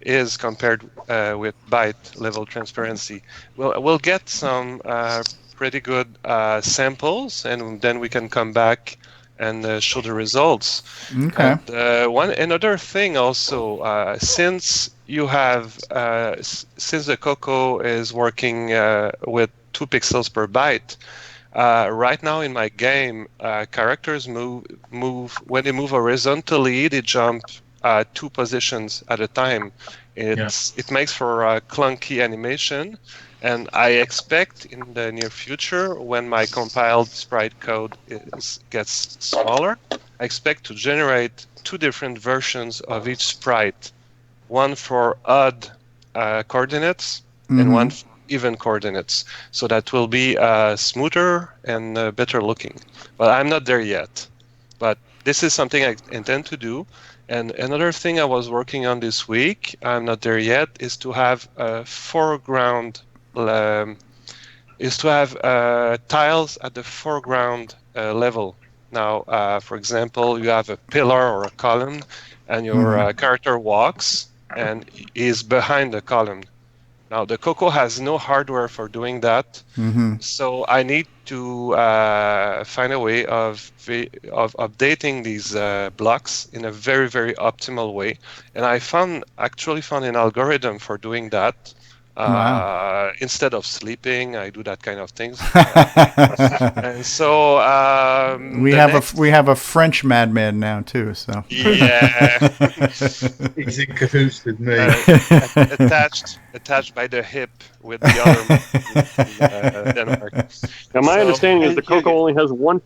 is compared with byte level transparency. We'll get some pretty good samples, and then we can come back and show the results. Okay. And another thing also, since you have since the CoCo is working with 2 pixels per byte. Right now in my game, characters move when they move horizontally, they jump 2 positions at a time. It makes for a clunky animation, and I expect in the near future, when my compiled sprite code gets smaller, I expect to generate 2 different versions of each sprite, one for odd coordinates and one for even coordinates. So that will be smoother and better looking. But I'm not there yet. But this is something I intend to do. And another thing I was working on this week, I'm not there yet, is to have a foreground, is to have tiles at the foreground level. Now, for example, you have a pillar or a column, and your character walks and is behind the column. Now, the CoCo has no hardware for doing that, so I need to find a way of updating these blocks in a very, very optimal way. And I actually found an algorithm for doing that. Instead of sleeping, I do that kind of things. And so we have a French madman now too. So yeah, he's in cahoots with me. Attached by the hip with the other in Denmark. Now, my understanding is the CoCo only has one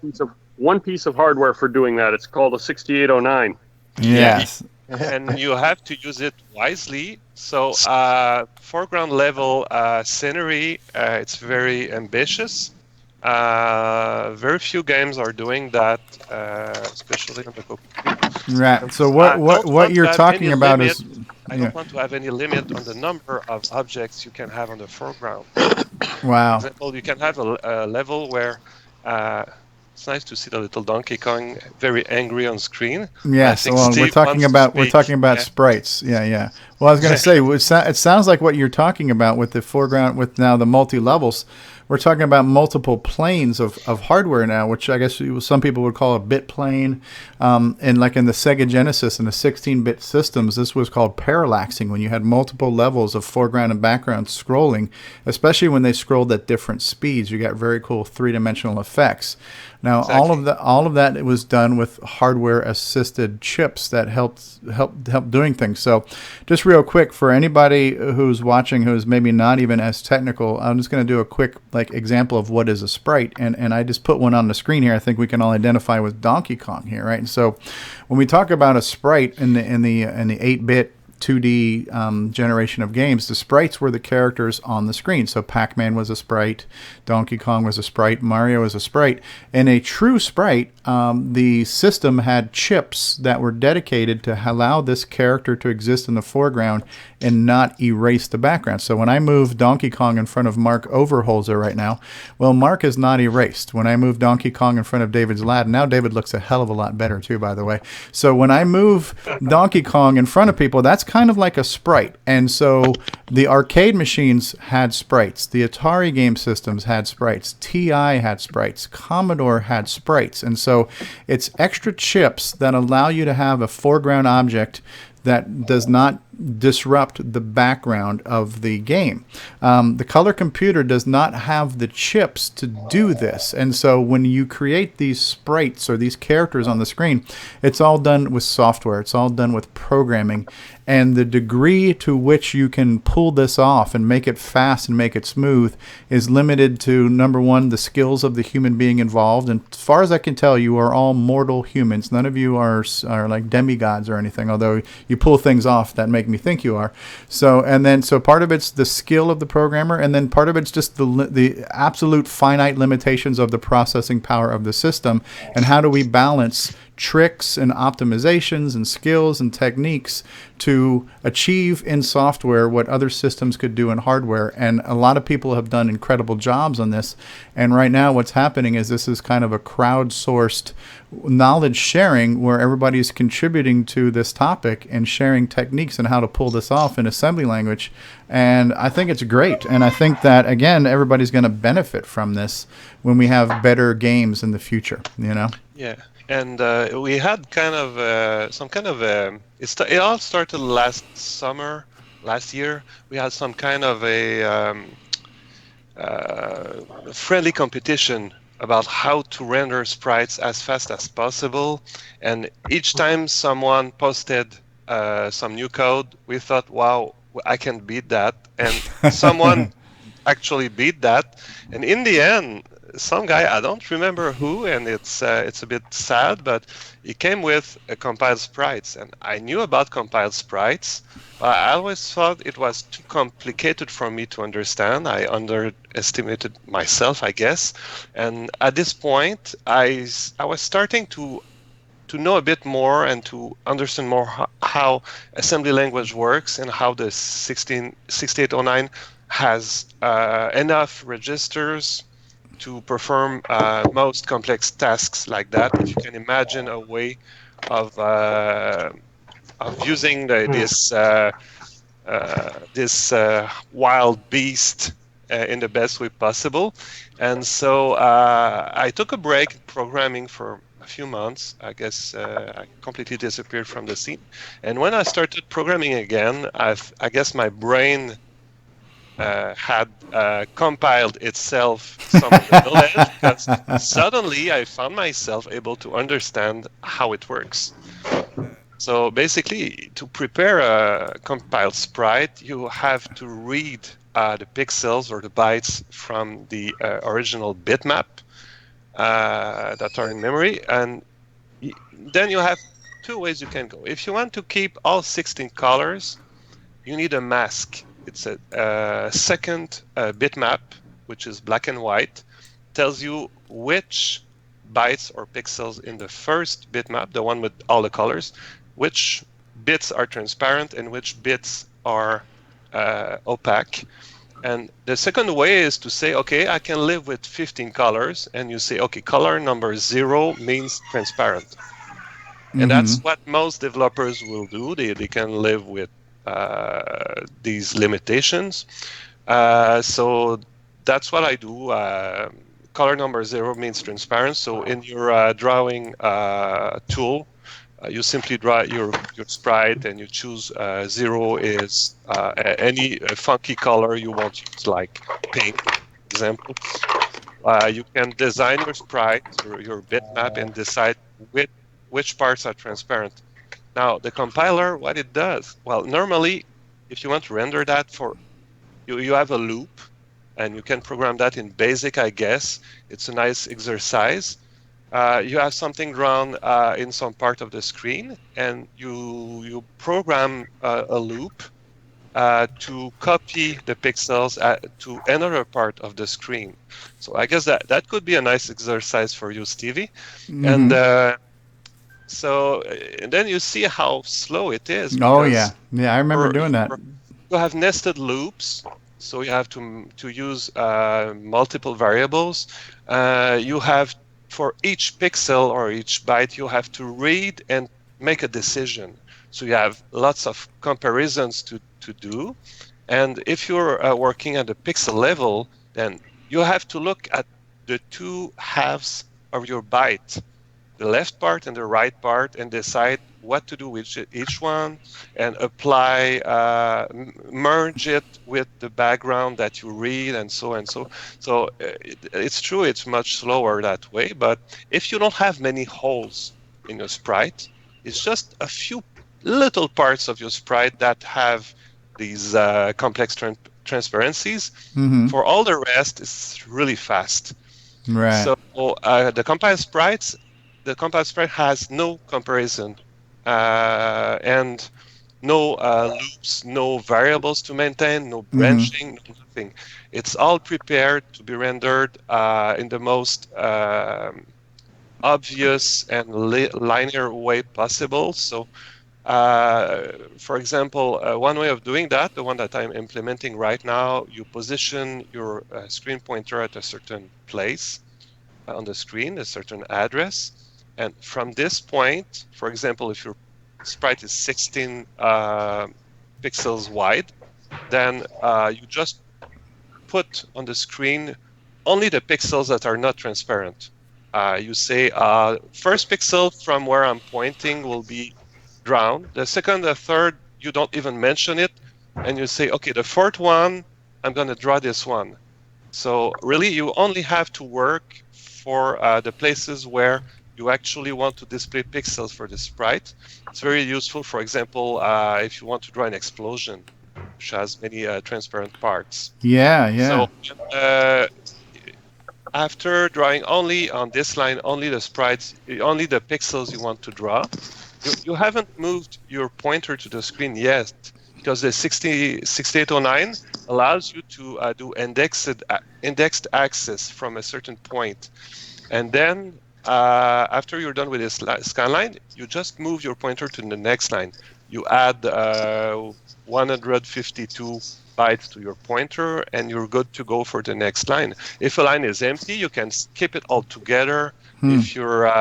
piece of hardware for doing that. It's called a 6809. Yes. And you have to use it wisely. So foreground level scenery, it's very ambitious. Very few games are doing that, especially on the CoCo. Right. So what you're talking about is I don't want to have any limit on the number of objects you can have on the foreground. Wow. For example, you can have a level where it's nice to see the little Donkey Kong very angry on screen. Yes, well, we're talking about sprites. Yeah. Well, I was going to say it sounds like what you're talking about with the foreground, with now the multi levels. We're talking about multiple planes of hardware now, which I guess some people would call a bit plane. And like in the Sega Genesis and the 16-bit systems, this was called parallaxing, when you had multiple levels of foreground and background scrolling, especially when they scrolled at different speeds. You got very cool three-dimensional effects. Now, Exactly. all of that was done with hardware-assisted chips that helped doing things. So, just real quick, for anybody who's watching who's maybe not even as technical, I'm just going to do a quick example of what is a sprite, and I just put one on the screen here. I think we can all identify with Donkey Kong here, right? And so, when we talk about a sprite in the 8-bit 2D generation of games, the sprites were the characters on the screen. So Pac-Man was a sprite, Donkey Kong was a sprite, Mario was a sprite. In a true sprite, the system had chips that were dedicated to allow this character to exist in the foreground and not erase the background. So when I move Donkey Kong in front of Mark Overholzer right now, well, Mark is not erased. When I move Donkey Kong in front of David's Aladdin, now David looks a hell of a lot better too, by the way. So when I move Donkey Kong in front of people, that's kind of like a sprite. And so the arcade machines had sprites. The Atari game systems had sprites. TI had sprites. Commodore had sprites. And so it's extra chips that allow you to have a foreground object that does not disrupt the background of the game. The color computer does not have the chips to do this. And so when you create these sprites or these characters on the screen, it's all done with software. It's all done with programming. And the degree to which you can pull this off and make it fast and make it smooth is limited to, number one, the skills of the human being involved. And as far as I can tell, you are all mortal humans. None of you are like demigods or anything, although you pull things off that make me think you are. So part of it's the skill of the programmer, and then part of it's just the absolute finite limitations of the processing power of the system, and how do we balance tricks and optimizations and skills and techniques to achieve in software what other systems could do in hardware. And a lot of people have done incredible jobs on this. And right now what's happening is this is kind of a crowdsourced knowledge sharing where everybody's contributing to this topic and sharing techniques on how to pull this off in assembly language. And I think it's great. And I think that, again, everybody's going to benefit from this when we have better games in the future, you know? Yeah. And we had kind of it all started last year. We had some kind of a friendly competition about how to render sprites as fast as possible. And each time someone posted some new code, we thought, wow, I can beat that. And someone actually beat that. And in the end, some guy, I don't remember who, and it's a bit sad, but he came with a compiled sprites, and I knew about compiled sprites. I always thought it was too complicated for me to understand. I underestimated myself, I guess. And at this point, I was starting to know a bit more and to understand more how assembly language works and how the 6809 has enough registers to perform most complex tasks like that. If you can imagine a way of using this wild beast in the best way possible. And so I took a break in programming for a few months. I guess I completely disappeared from the scene. And when I started programming again, I guess my brain had compiled itself some of the knowledge, because suddenly I found myself able to understand how it works. So basically, to prepare a compiled sprite, you have to read the pixels or the bytes from the original bitmap that are in memory, and then you have two ways you can go. If you want to keep all 16 colors, you need a mask. It's a second bitmap, which is black and white, tells you which bytes or pixels in the first bitmap, the one with all the colors, which bits are transparent and which bits are opaque. And the second way is to say, okay, I can live with 15 colors, and you say, okay, color number 0 means transparent. And that's what most developers will do. They can live with these limitations. So that's what I do. Color number 0 means transparent. So in your drawing tool, you simply draw your sprite, and you choose 0 is any funky color you want to use, like pink, for example. You can design your sprite, your bitmap, and decide which parts are transparent. Now, the compiler, what it does, well, normally, if you want to render that you have a loop, and you can program that in BASIC, I guess. It's a nice exercise. You have something drawn in some part of the screen, and you program a loop to copy the pixels to another part of the screen. So I guess that could be a nice exercise for you, Stevie. And and then you see how slow it is. Oh yeah, I remember doing that. You have nested loops, so you have to use multiple variables. You have, for each pixel or each byte, you have to read and make a decision. So you have lots of comparisons to do. And if you're working at the pixel level, then you have to look at the two halves of your byte, the left part and the right part, and decide what to do with each one, and apply, merge it with the background that you read, and so and so. So it's true, it's much slower that way, but if you don't have many holes in your sprite, it's just a few little parts of your sprite that have these complex transparencies. For all the rest, it's really fast. Right. So the compiled sprite has no comparison and no loops, no variables to maintain, no branching, no nothing. It's all prepared to be rendered in the most obvious and linear way possible. So, for example, one way of doing that, the one that I'm implementing right now, you position your screen pointer at a certain place on the screen, a certain address. And from this point, for example, if your sprite is 16 pixels wide, then you just put on the screen only the pixels that are not transparent. You say first pixel from where I'm pointing will be drawn. The second, the third, you don't even mention it. And you say, okay, the fourth one, I'm going to draw this one. So really, you only have to work for the places where you actually want to display pixels for the sprite. It's very useful, for example, if you want to draw an explosion, which has many transparent parts. Yeah. So after drawing only on this line, only the sprites, only the pixels you want to draw, you haven't moved your pointer to the screen yet, because the 6809 allows you to do indexed access from a certain point. And then after you're done with this scanline, you just move your pointer to the next line. You add 152 bytes to your pointer, and you're good to go for the next line. If a line is empty, you can skip it altogether if your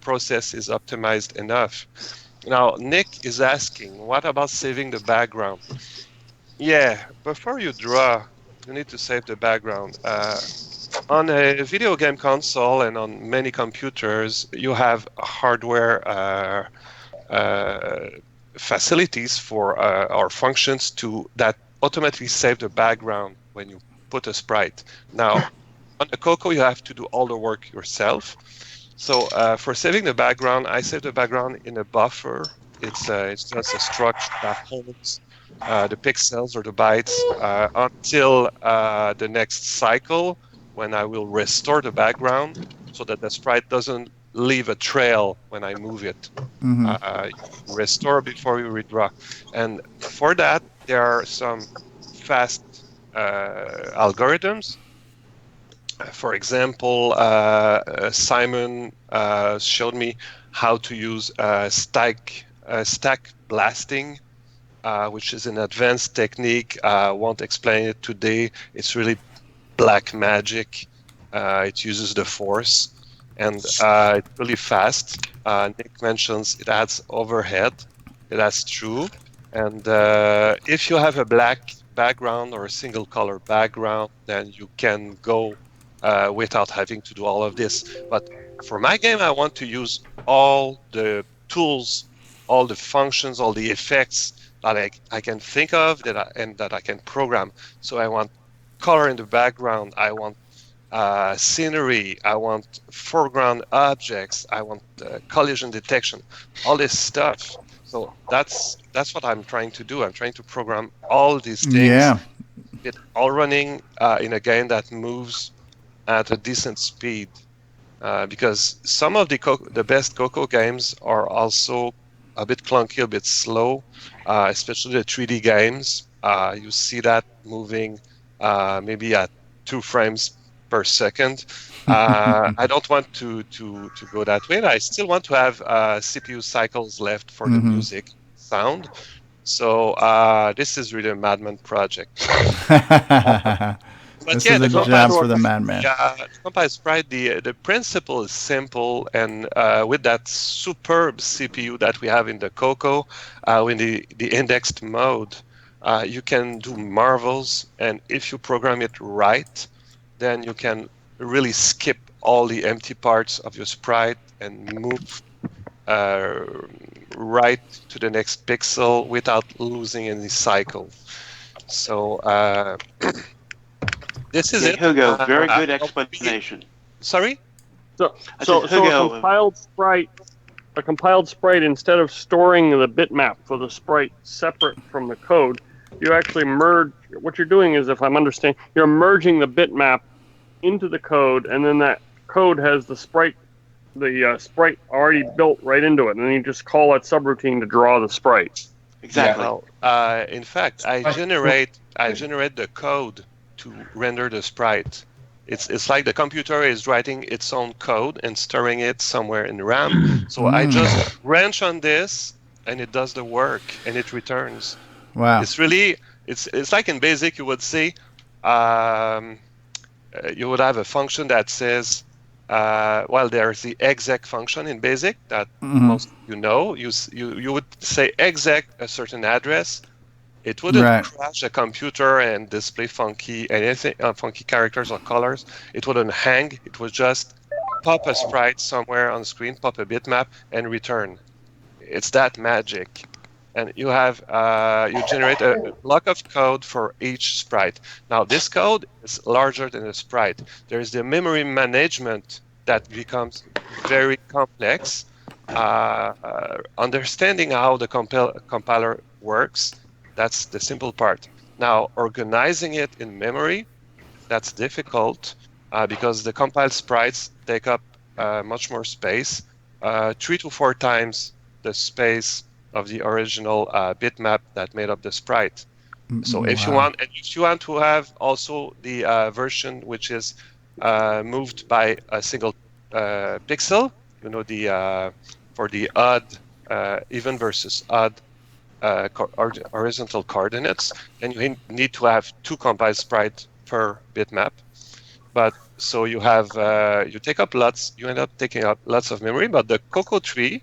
process is optimized enough. Now, Nick is asking, what about saving the background? Yeah, before you draw, you need to save the background. On a video game console and on many computers, you have hardware facilities for or functions that automatically save the background when you put a sprite. Now, on the CoCo, you have to do all the work yourself. So for saving the background, I save the background in a buffer. It's just a structure that holds the pixels or the bytes until the next cycle, when I will restore the background so that the sprite doesn't leave a trail when I move it. Restore before you redraw. And for that, there are some fast algorithms. For example, Simon showed me how to use stack blasting, which is an advanced technique. I won't explain it today. It's really black magic. It uses the force, and it's really fast. Nick mentions it adds overhead. That's true. And if you have a black background or a single color background, then you can go without having to do all of this. But for my game, I want to use all the tools, all the functions, all the effects that I can think of and that I can program. So I want color in the background, I want scenery, I want foreground objects, I want collision detection, all this stuff. So that's what I'm trying to do. I'm trying to program all these things, it all running in a game that moves at a decent speed. Because some of the best CoCo games are also a bit clunky, a bit slow, especially the 3D games. You see that moving maybe at 2 frames per second. I don't want to go that way. I still want to have CPU cycles left for the music sound. So this is really a madman project. This is a job for the madman. Yeah, Compile Sprite, the principle is simple, and with that superb CPU that we have in the CoCo, in the indexed mode, you can do marvels, and if you program it right, then you can really skip all the empty parts of your sprite and move right to the next pixel without losing any cycle. So this is it. Hugo, very good explanation. Sorry? So a compiled sprite, instead of storing the bitmap for the sprite separate from the code, you actually merge. What you're doing is, if I'm understanding, you're merging the bitmap into the code, and then that code has the sprite already built right into it, and then you just call that subroutine to draw the sprite. Exactly. In fact, I generate the code to render the sprite. It's like the computer is writing its own code and storing it somewhere in RAM. So I just wrench on this, and it does the work, and it returns. Wow. It's really it's like in BASIC you would say you would have a function that says there's the exec function in BASIC that most of you know. You would say exec a certain address. It wouldn't crash a computer and display funky characters or colors. It wouldn't hang. It would just pop a sprite somewhere on the screen, pop a bitmap, and return. It's that magic. And you have you generate a block of code for each sprite. Now this code is larger than the sprite. There is the memory management that becomes very complex. Understanding how the compiler works, that's the simple part. Now organizing it in memory, that's difficult. because the compiled sprites take up much more space, 3 to 4 times the space of the original bitmap that made up the sprite. So if you want to have also the version which is moved by a single pixel, for the odd even versus odd horizontal coordinates, then you need to have 2 compiled sprites per bitmap. But so you have you end up taking up lots of memory. But the CoCo 3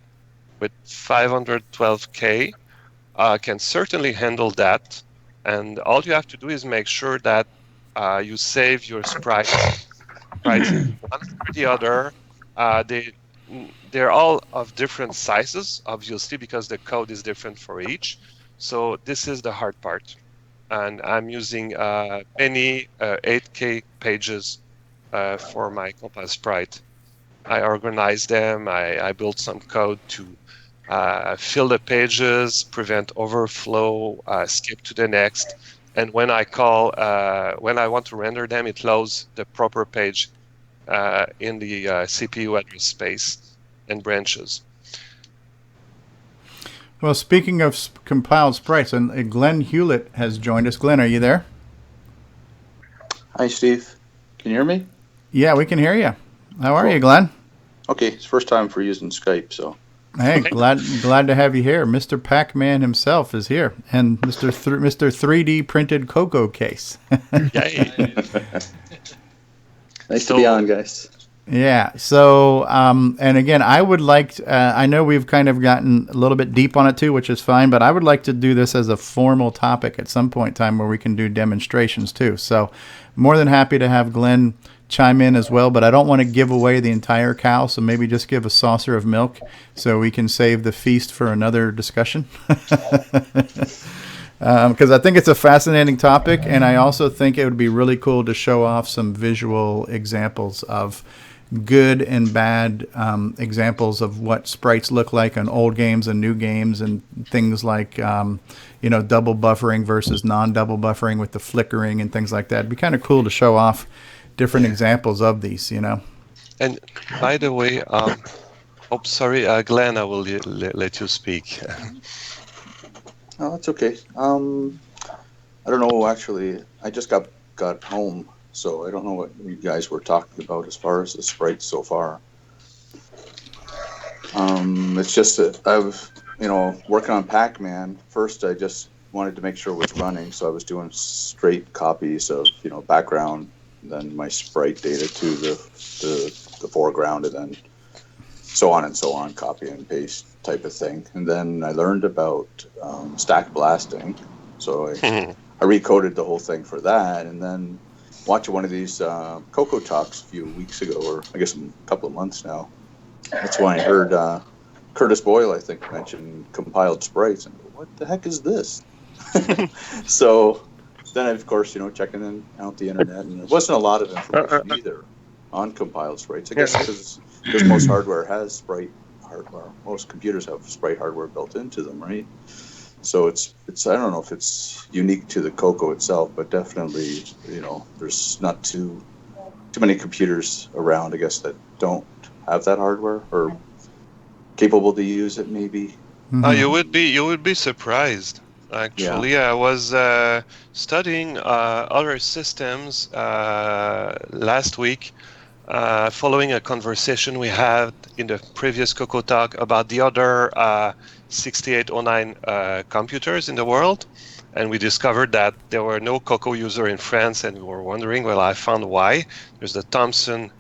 with 512K can certainly handle that. And all you have to do is make sure that you save your sprites one after the other. They're all of different sizes, obviously, because the code is different for each. So this is the hard part. And I'm using many 8K pages for my compile sprite. I organized them. I built some code to fill the pages, prevent overflow, skip to the next. And when I want to render them, it loads the proper page in the CPU address space and branches. Well, speaking of compiled sprites, and Glenn Hewlett has joined us. Glenn, are you there? Hi, Steve. Can you hear me? Yeah, we can hear you. How are you, Glenn? Okay, it's first time for using Skype, so. Hey, glad to have you here. Mr. Pac-Man himself is here, and Mr. 3D printed CoCo case. Nice to be on, guys. Yeah. So, and again, I would like to, I know we've kind of gotten a little bit deep on it too, which is fine, but I would like to do this as a formal topic at some point in time where we can do demonstrations too. So more than happy to have Glenn chime in as well, but I don't want to give away the entire cow, so maybe just give a saucer of milk so we can save the feast for another discussion. Because I think it's a fascinating topic, and I also think it would be really cool to show off some visual examples of good and bad examples of what sprites look like on old games and new games, and things like double buffering versus non-double buffering with the flickering and things like that. It'd be kind of cool to show off different examples of these, And by the way, sorry, Glenn, I will let you speak. Oh, that's okay. I don't know, actually. I just got home, so I don't know what you guys were talking about as far as the sprites so far. It's just that I've, working on Pac-Man, first I just wanted to make sure it was running, so I was doing straight copies of, background, then my sprite data to the foreground, and then so on, copy and paste type of thing. And then I learned about stack blasting, so I recoded the whole thing for that, and then watching one of these CoCo Talks a few weeks ago, or I guess a couple of months now. That's when I heard Curtis Boyle, I think, mention compiled sprites, and what the heck is this? So then, of course, checking out the internet, and there wasn't a lot of information either on compiled sprites. I guess because most hardware has sprite hardware. Most computers have sprite hardware built into them, right? So it's I don't know if it's unique to the CoCo itself, but definitely, there's not too many computers around, I guess, that don't have that hardware or capable to use it, maybe. Mm-hmm. You would be surprised. Actually, I was studying other systems last week, following a conversation we had in the previous CoCo Talk about the other 6809 computers in the world, and we discovered that there were no CoCo user in France, and we were wondering. Well, I found why. There's the Thomson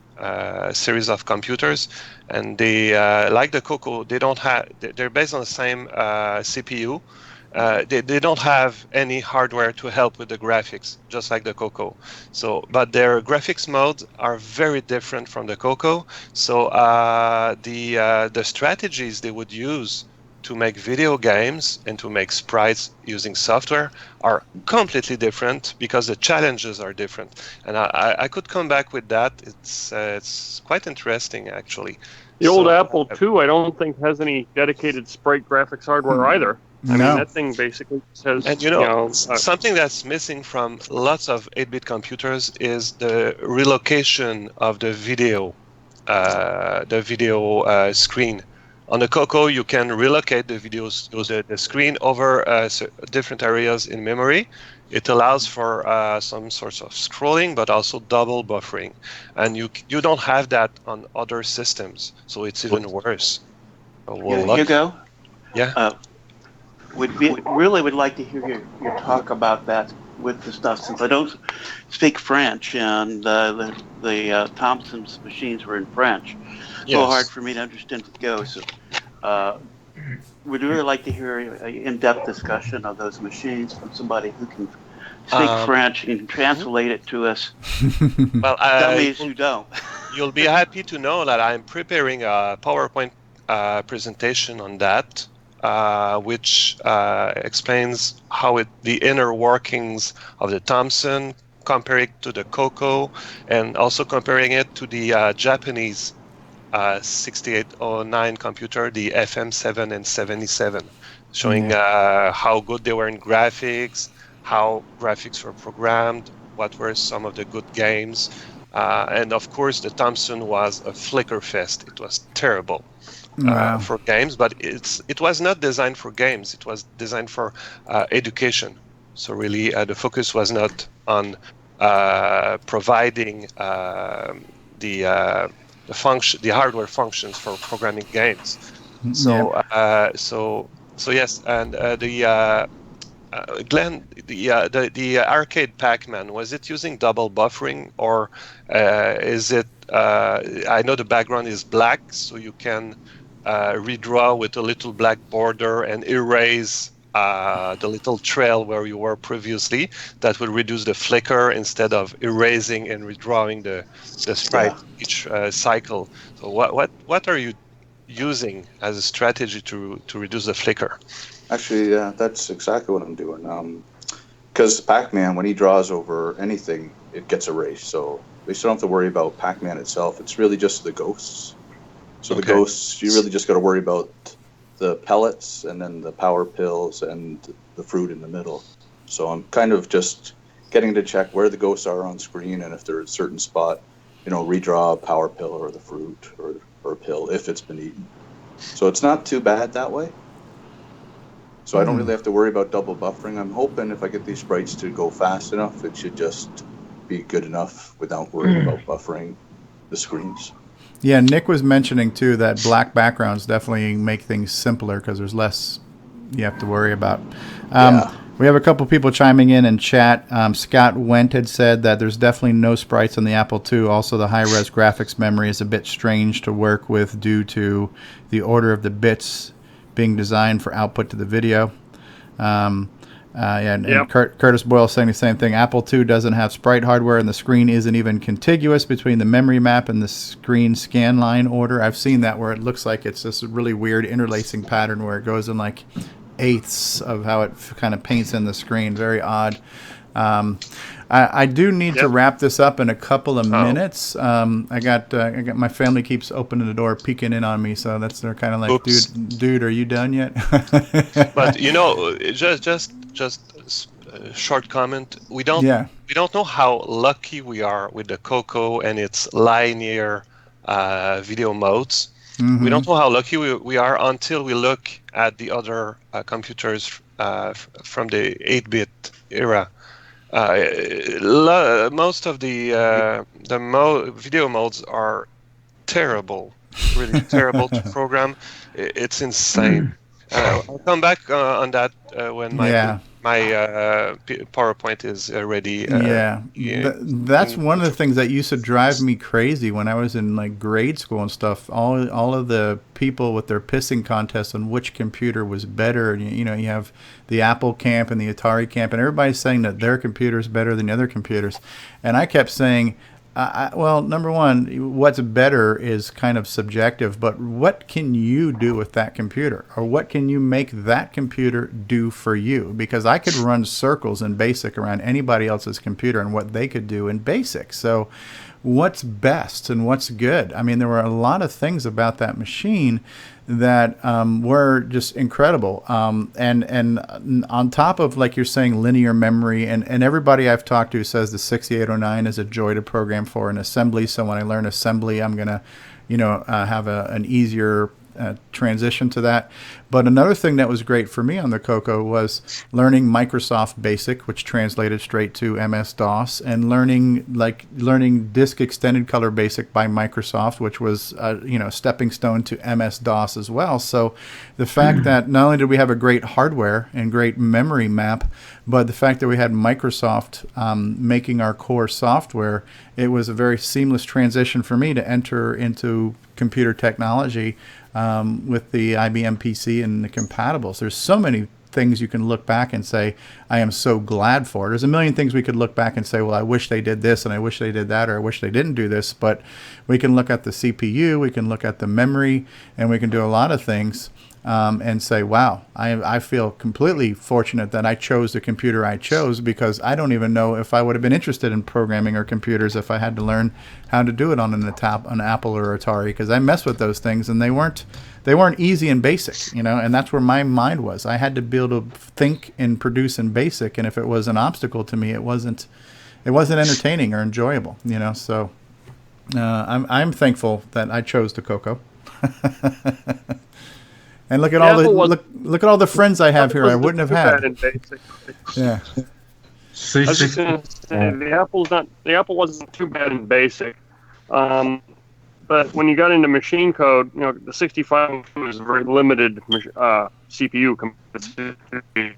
series of computers, and they like the CoCo. They don't have. They're based on the same CPU. They don't have any hardware to help with the graphics, just like the CoCo. So, but their graphics modes are very different from the CoCo. So the strategies they would use to make video games and to make sprites using software are completely different because the challenges are different. And I could come back with that. It's quite interesting, actually. The old Apple II, I don't think, has any dedicated sprite graphics hardware either. I mean, that thing basically says, and something that's missing from lots of 8-bit computers is the relocation of the video screen. On the CoCo, you can relocate the the screen over different areas in memory. It allows for some sorts of scrolling, but also double buffering, and you don't have that on other systems, so it's even worse. Hugo? Yeah. Really would like to hear your talk about that with the stuff, since I don't speak French, and the Thompson's machines were in French. It's a little hard for me to understand what goes. So, would really like to hear an in-depth discussion of those machines from somebody who can speak French and translate it to us. Well, dummies who don't. You'll be happy to know that I'm preparing a PowerPoint presentation on that, which explains how the inner workings of the Thomson, comparing it to the CoCo, and also comparing it to the Japanese 6809 computer, the FM7 and 77, showing how good they were in graphics, how graphics were programmed, what were some of the good games, and of course the Thomson was a flicker fest. It was terrible. For games, but it was not designed for games. It was designed for education. So really, the focus was not on providing the hardware functions for programming games. So yes, and Glenn, the arcade Pac-Man, was it using double buffering, or is it? I know the background is black, so you can redraw with a little black border and erase the little trail where you were previously. That will reduce the flicker instead of erasing and redrawing the sprite each cycle. So what are you using as a strategy to reduce the flicker? Actually, that's exactly what I'm doing. Because Pac-Man, when he draws over anything, it gets erased. So we still don't have to worry about Pac-Man itself. It's really just the ghosts. So the ghosts, you really just got to worry about the pellets and then the power pills and the fruit in the middle. So I'm kind of just getting to check where the ghosts are on screen, and if they're at a certain spot, redraw a power pill or the fruit or a pill if it's been eaten. So it's not too bad that way. So I don't really have to worry about double buffering. I'm hoping if I get these sprites to go fast enough, it should just be good enough without worrying about buffering the screens. Yeah, Nick was mentioning too that black backgrounds definitely make things simpler because there's less you have to worry about. We have a couple people chiming in chat. Scott Wendt had said that there's definitely no sprites on the Apple II. Also, the high-res graphics memory is a bit strange to work with due to the order of the bits being designed for output to the video. Curtis Boyle saying the same thing. Apple II doesn't have sprite hardware, and the screen isn't even contiguous between the memory map and the screen scan line order. I've seen that where it looks like it's this really weird interlacing pattern where it goes in like eighths of how it kind of paints in the screen. Very odd. I do need to wrap this up in a couple of minutes. I got my family keeps opening the door, peeking in on me, so they're kind of like, dude, are you done yet? But just a short comment. We don't know how lucky we are with the CoCo and its linear video modes. We don't know how lucky we are until we look at the other computers from the 8-bit era. Most of the video modes are terrible, really terrible to program. It's insane. I'll come back on that when my PowerPoint is ready. That's one of the things that used to drive me crazy when I was in like grade school and stuff. All of the people with their pissing contests on which computer was better. And, you have the Apple camp and the Atari camp, and everybody's saying that their computer is better than the other computers. And I kept saying, well, number one, what's better is kind of subjective, but what can you do with that computer? Or what can you make that computer do for you? Because I could run circles in BASIC around anybody else's computer and what they could do in BASIC. So what's best and what's good. I mean, there were a lot of things about that machine that were just incredible. And on top of, like you're saying, linear memory, and everybody I've talked to says the 6809 is a joy to program for in assembly. So when I learn assembly, I'm going to, have an easier transition to that. But another thing that was great for me on the CoCo was learning Microsoft Basic, which translated straight to MS-DOS, and learning Disk Extended Color Basic by Microsoft, which was a stepping stone to MS-DOS as well. So the fact that not only did we have a great hardware and great memory map, but the fact that we had Microsoft making our core software, it was a very seamless transition for me to enter into computer technology with the IBM PC and the compatibles. There's so many things you can look back and say, I am so glad for it. There's a million things we could look back and say, well, I wish they did this, and I wish they did that, or I wish they didn't do this. But we can look at the CPU, we can look at the memory, and we can do a lot of things and say, wow, I feel completely fortunate that I chose the computer I chose, because I don't even know if I would have been interested in programming or computers if I had to learn how to do it on an Apple or Atari, because I messed with those things and they weren't easy and basic, and that's where my mind was. I had to be able to think and produce in BASIC, and if it was an obstacle to me, it wasn't entertaining or enjoyable, So I'm thankful that I chose the CoCo. And look at look at all the friends I have here. I wouldn't have had. Yeah. I was just going to say the Apple wasn't too bad in BASIC, but when you got into machine code, the 65 was a very limited CPU capacity.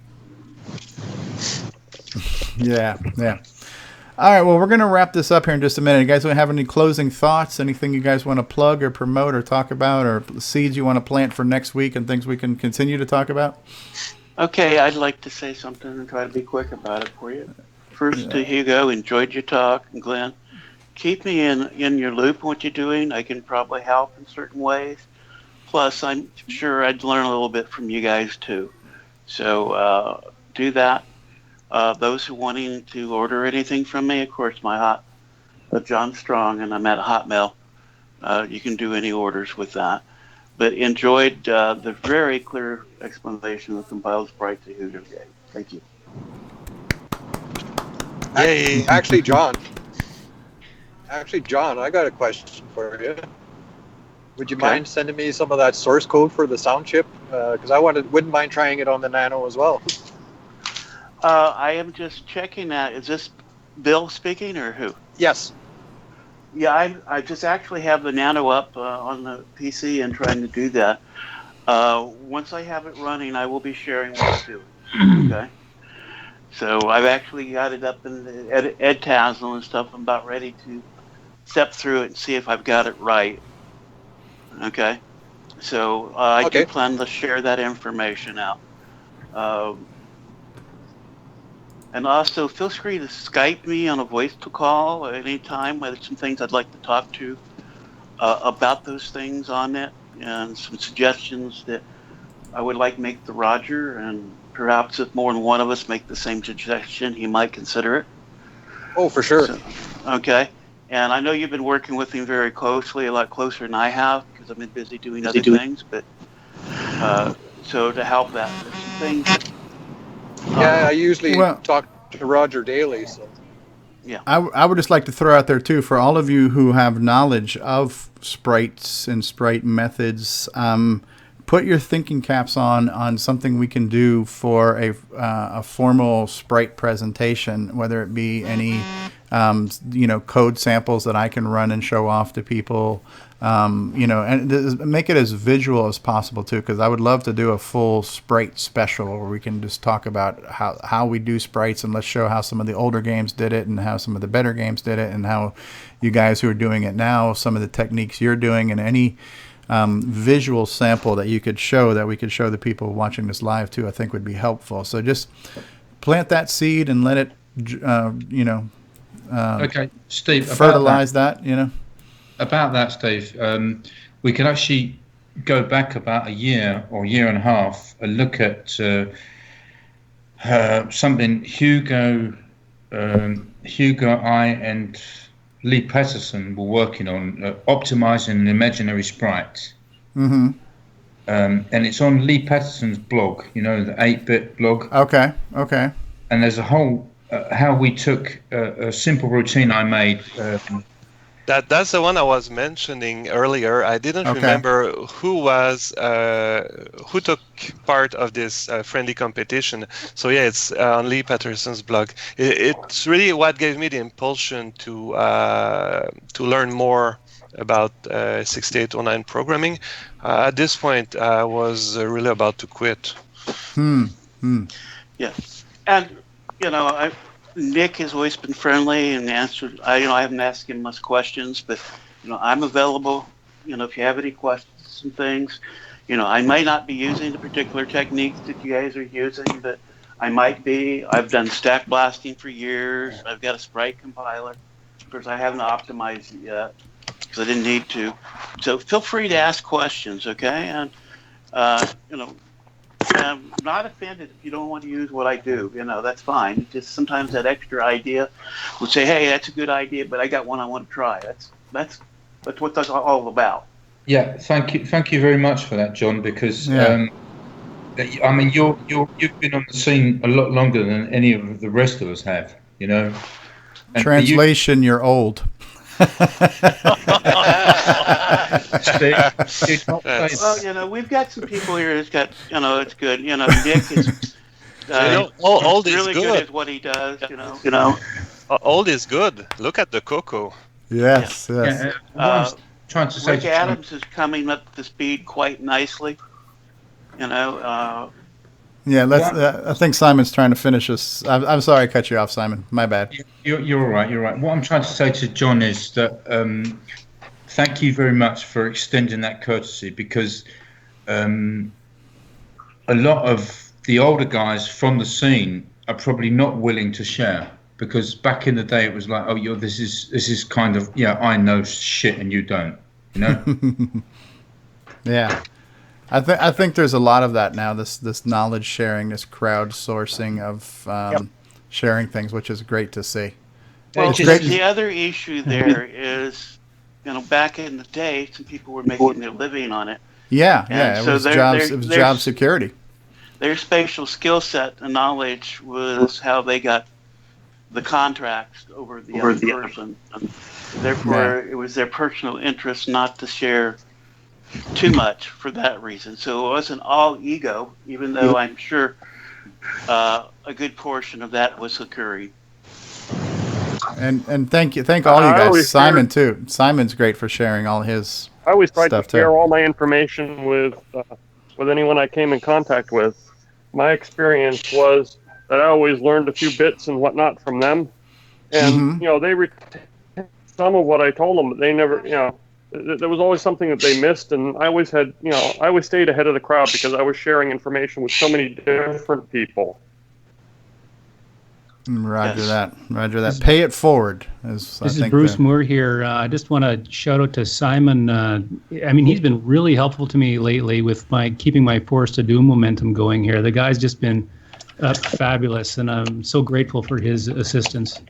Yeah. All right, well, we're going to wrap this up here in just a minute. You guys want to have any closing thoughts? Anything you guys want to plug or promote or talk about, or seeds you want to plant for next week and things we can continue to talk about? Okay, I'd like to say something and try to be quick about it for you. First, to Hugo, enjoyed your talk, and Glenn, keep me in your loop on what you're doing. I can probably help in certain ways. Plus, I'm sure I'd learn a little bit from you guys, too. So do that. Those who wanting to order anything from me, of course, my John Strong, and I'm at Hotmail. You can do any orders with that. But enjoyed the very clear explanation of the compiled sprites that Hugo gave. Thank you. Hey, actually, John, I got a question for you. Would you mind sending me some of that source code for the sound chip? Because I wouldn't mind trying it on the Nano as well. I am just checking that. Is this Bill speaking or who? Yes. Yeah, I just actually have the Nano up on the PC and trying to do that. Once I have it running, I will be sharing what I do. Okay. So I've actually got it up in the Edtazzle and stuff. I'm about ready to step through it and see if I've got it right. Okay. So I do plan to share that information out. And also, feel free to Skype me on a voice call at any time. There's some things I'd like to talk to about those things on it, and some suggestions that I would like to make to Roger, and perhaps if more than one of us make the same suggestion, he might consider it. Oh, for sure. So, okay. And I know you've been working with him very closely, a lot closer than I have, because I've been busy doing other things. But so to help that, there's some things. I usually talk to Roger daily. So yeah, I would just like to throw out there too, for all of you who have knowledge of sprites and sprite methods, put your thinking caps on something we can do for a formal sprite presentation, whether it be any code samples that I can run and show off to people. And make it as visual as possible too, because I would love to do a full sprite special where we can just talk about how we do sprites, and let's show how some of the older games did it and how some of the better games did it, and how you guys who are doing it now, some of the techniques you're doing, and any visual sample that you could show that we could show the people watching this live too, I think would be helpful. So just plant that seed and let it, okay, Steve, fertilize that. About that, Steve, we can actually go back about a year or year and a half and look at something Hugo, I, and Lee Patterson were working on optimizing an imaginary sprite. Mm-hmm. And it's on Lee Patterson's blog, the 8-bit blog. Okay. And there's a whole how we took a simple routine I made. That's the one I was mentioning earlier. I didn't remember who took part of this friendly competition. So yeah, it's on Lee Patterson's blog. It's really what gave me the impulsion to learn more about 6809 programming. At this point, I was really about to quit. Yeah, and Nick has always been friendly and answered. I haven't asked him much questions, but I'm available. If you have any questions and things, I may not be using the particular techniques that you guys are using, but I might be. I've done stack blasting for years. I've got a sprite compiler. Of course, I haven't optimized it yet because I didn't need to. So feel free to ask questions, okay? And I'm not offended if you don't want to use what I do. That's fine. It's just sometimes that extra idea would say, "Hey, that's a good idea, but I got one I want to try." That's what that's all about. Yeah, thank you very much for that, John. Because I mean, you've been on the scene a lot longer than any of the rest of us have. And Translation: you're old. Well, we've got some people here that's got, it's good. Nick is old is really good at what he does. Old is good. Look at the CoCo. Yes. Yeah, what I'm trying to say. Rick Adams is coming up to speed quite nicely. Yeah, I think Simon's trying to finish this. I'm sorry I cut you off, Simon. My bad. You're all right. You're right. What I'm trying to say to John is that thank you very much for extending that courtesy, because a lot of the older guys from the scene are probably not willing to share, because back in the day it was like, oh, this is kind of, I know shit and you don't, Yeah. I think there's a lot of that now. This knowledge sharing, this crowdsourcing of sharing things, which is great to see. Well, the other issue there is, back in the day, some people were making their living on it. Yeah. It was job security. Their spatial skill set and knowledge was how they got the contracts over the other person. Therefore, it was their personal interest not to share too much for that reason. So it wasn't all ego, even though I'm sure a good portion of that was occurring. And thank all you guys. Simon too. Simon's great for sharing all his. I always tried to share too. all my information with anyone I came in contact with. My experience was that I always learned a few bits and whatnot from them, and they retained some of what I told them, but they never, there was always something that they missed, and I always had, I always stayed ahead of the crowd because I was sharing information with so many different people. Roger that. Pay it forward. This is Bruce Moore here. I just want to shout out to Simon. I mean, he's been really helpful to me lately with keeping my Force to Do momentum going here. The guy's just been fabulous, and I'm so grateful for his assistance.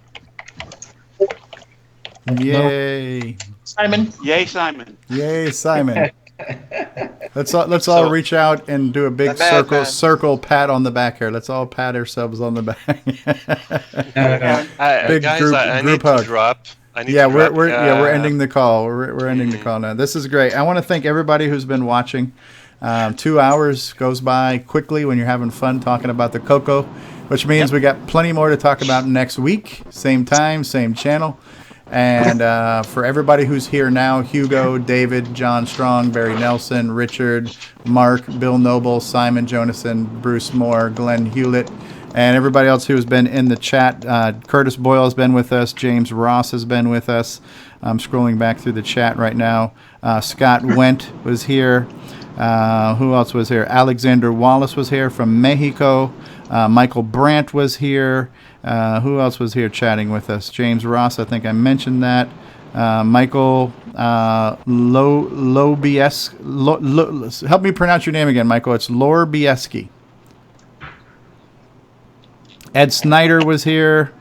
Yay, Simon! Yay, Simon! Yay, Simon! Let's all reach out and do a big circle pat on the back here. Let's all pat ourselves on the back. Big guys, group I need hug. to drop. We're ending the call. We're ending the call now. This is great. I want to thank everybody who's been watching. 2 hours goes by quickly when you're having fun talking about the CoCo, which means we got plenty more to talk about next week. Same time, same channel. And for everybody who's here now, Hugo, David, John Strong, Barry Nelson, Richard, Mark, Bill Noble, Simon Jonason, Bruce Moore, Glenn Hewlett, and everybody else who has been in the chat. Curtis Boyle has been with us. James Ross has been with us. I'm scrolling back through the chat right now. Scott Wendt was here. Who else was here? Alexander Wallace was here from Mexico. Michael Brandt was here. Who else was here chatting with us? James Ross, I think I mentioned that. Michael Lobieski. Help me pronounce your name again, Michael. It's Lorbieski. Ed Snyder was here.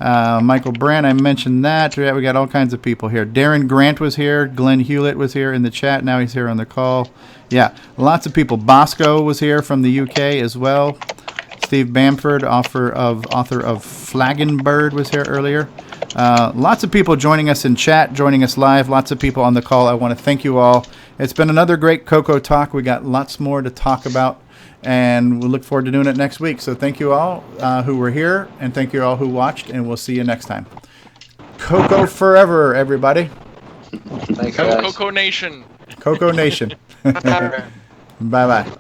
Michael Brand, I mentioned that. We got all kinds of people here. Darren Grant was here. Glenn Hewlett was here in the chat. Now he's here on the call. Yeah, lots of people. Bosco was here from the UK as well. Steve Bamford, author of Flagenbird, was here earlier. Lots of people joining us in chat, joining us live. Lots of people on the call. I want to thank you all. It's been another great CoCo Talk. We got lots more to talk about, and we look forward to doing it next week. So thank you all who were here, and thank you all who watched, and we'll see you next time. CoCo forever, everybody. Thanks, guys. CoCo Nation. CoCo Nation. Bye-bye.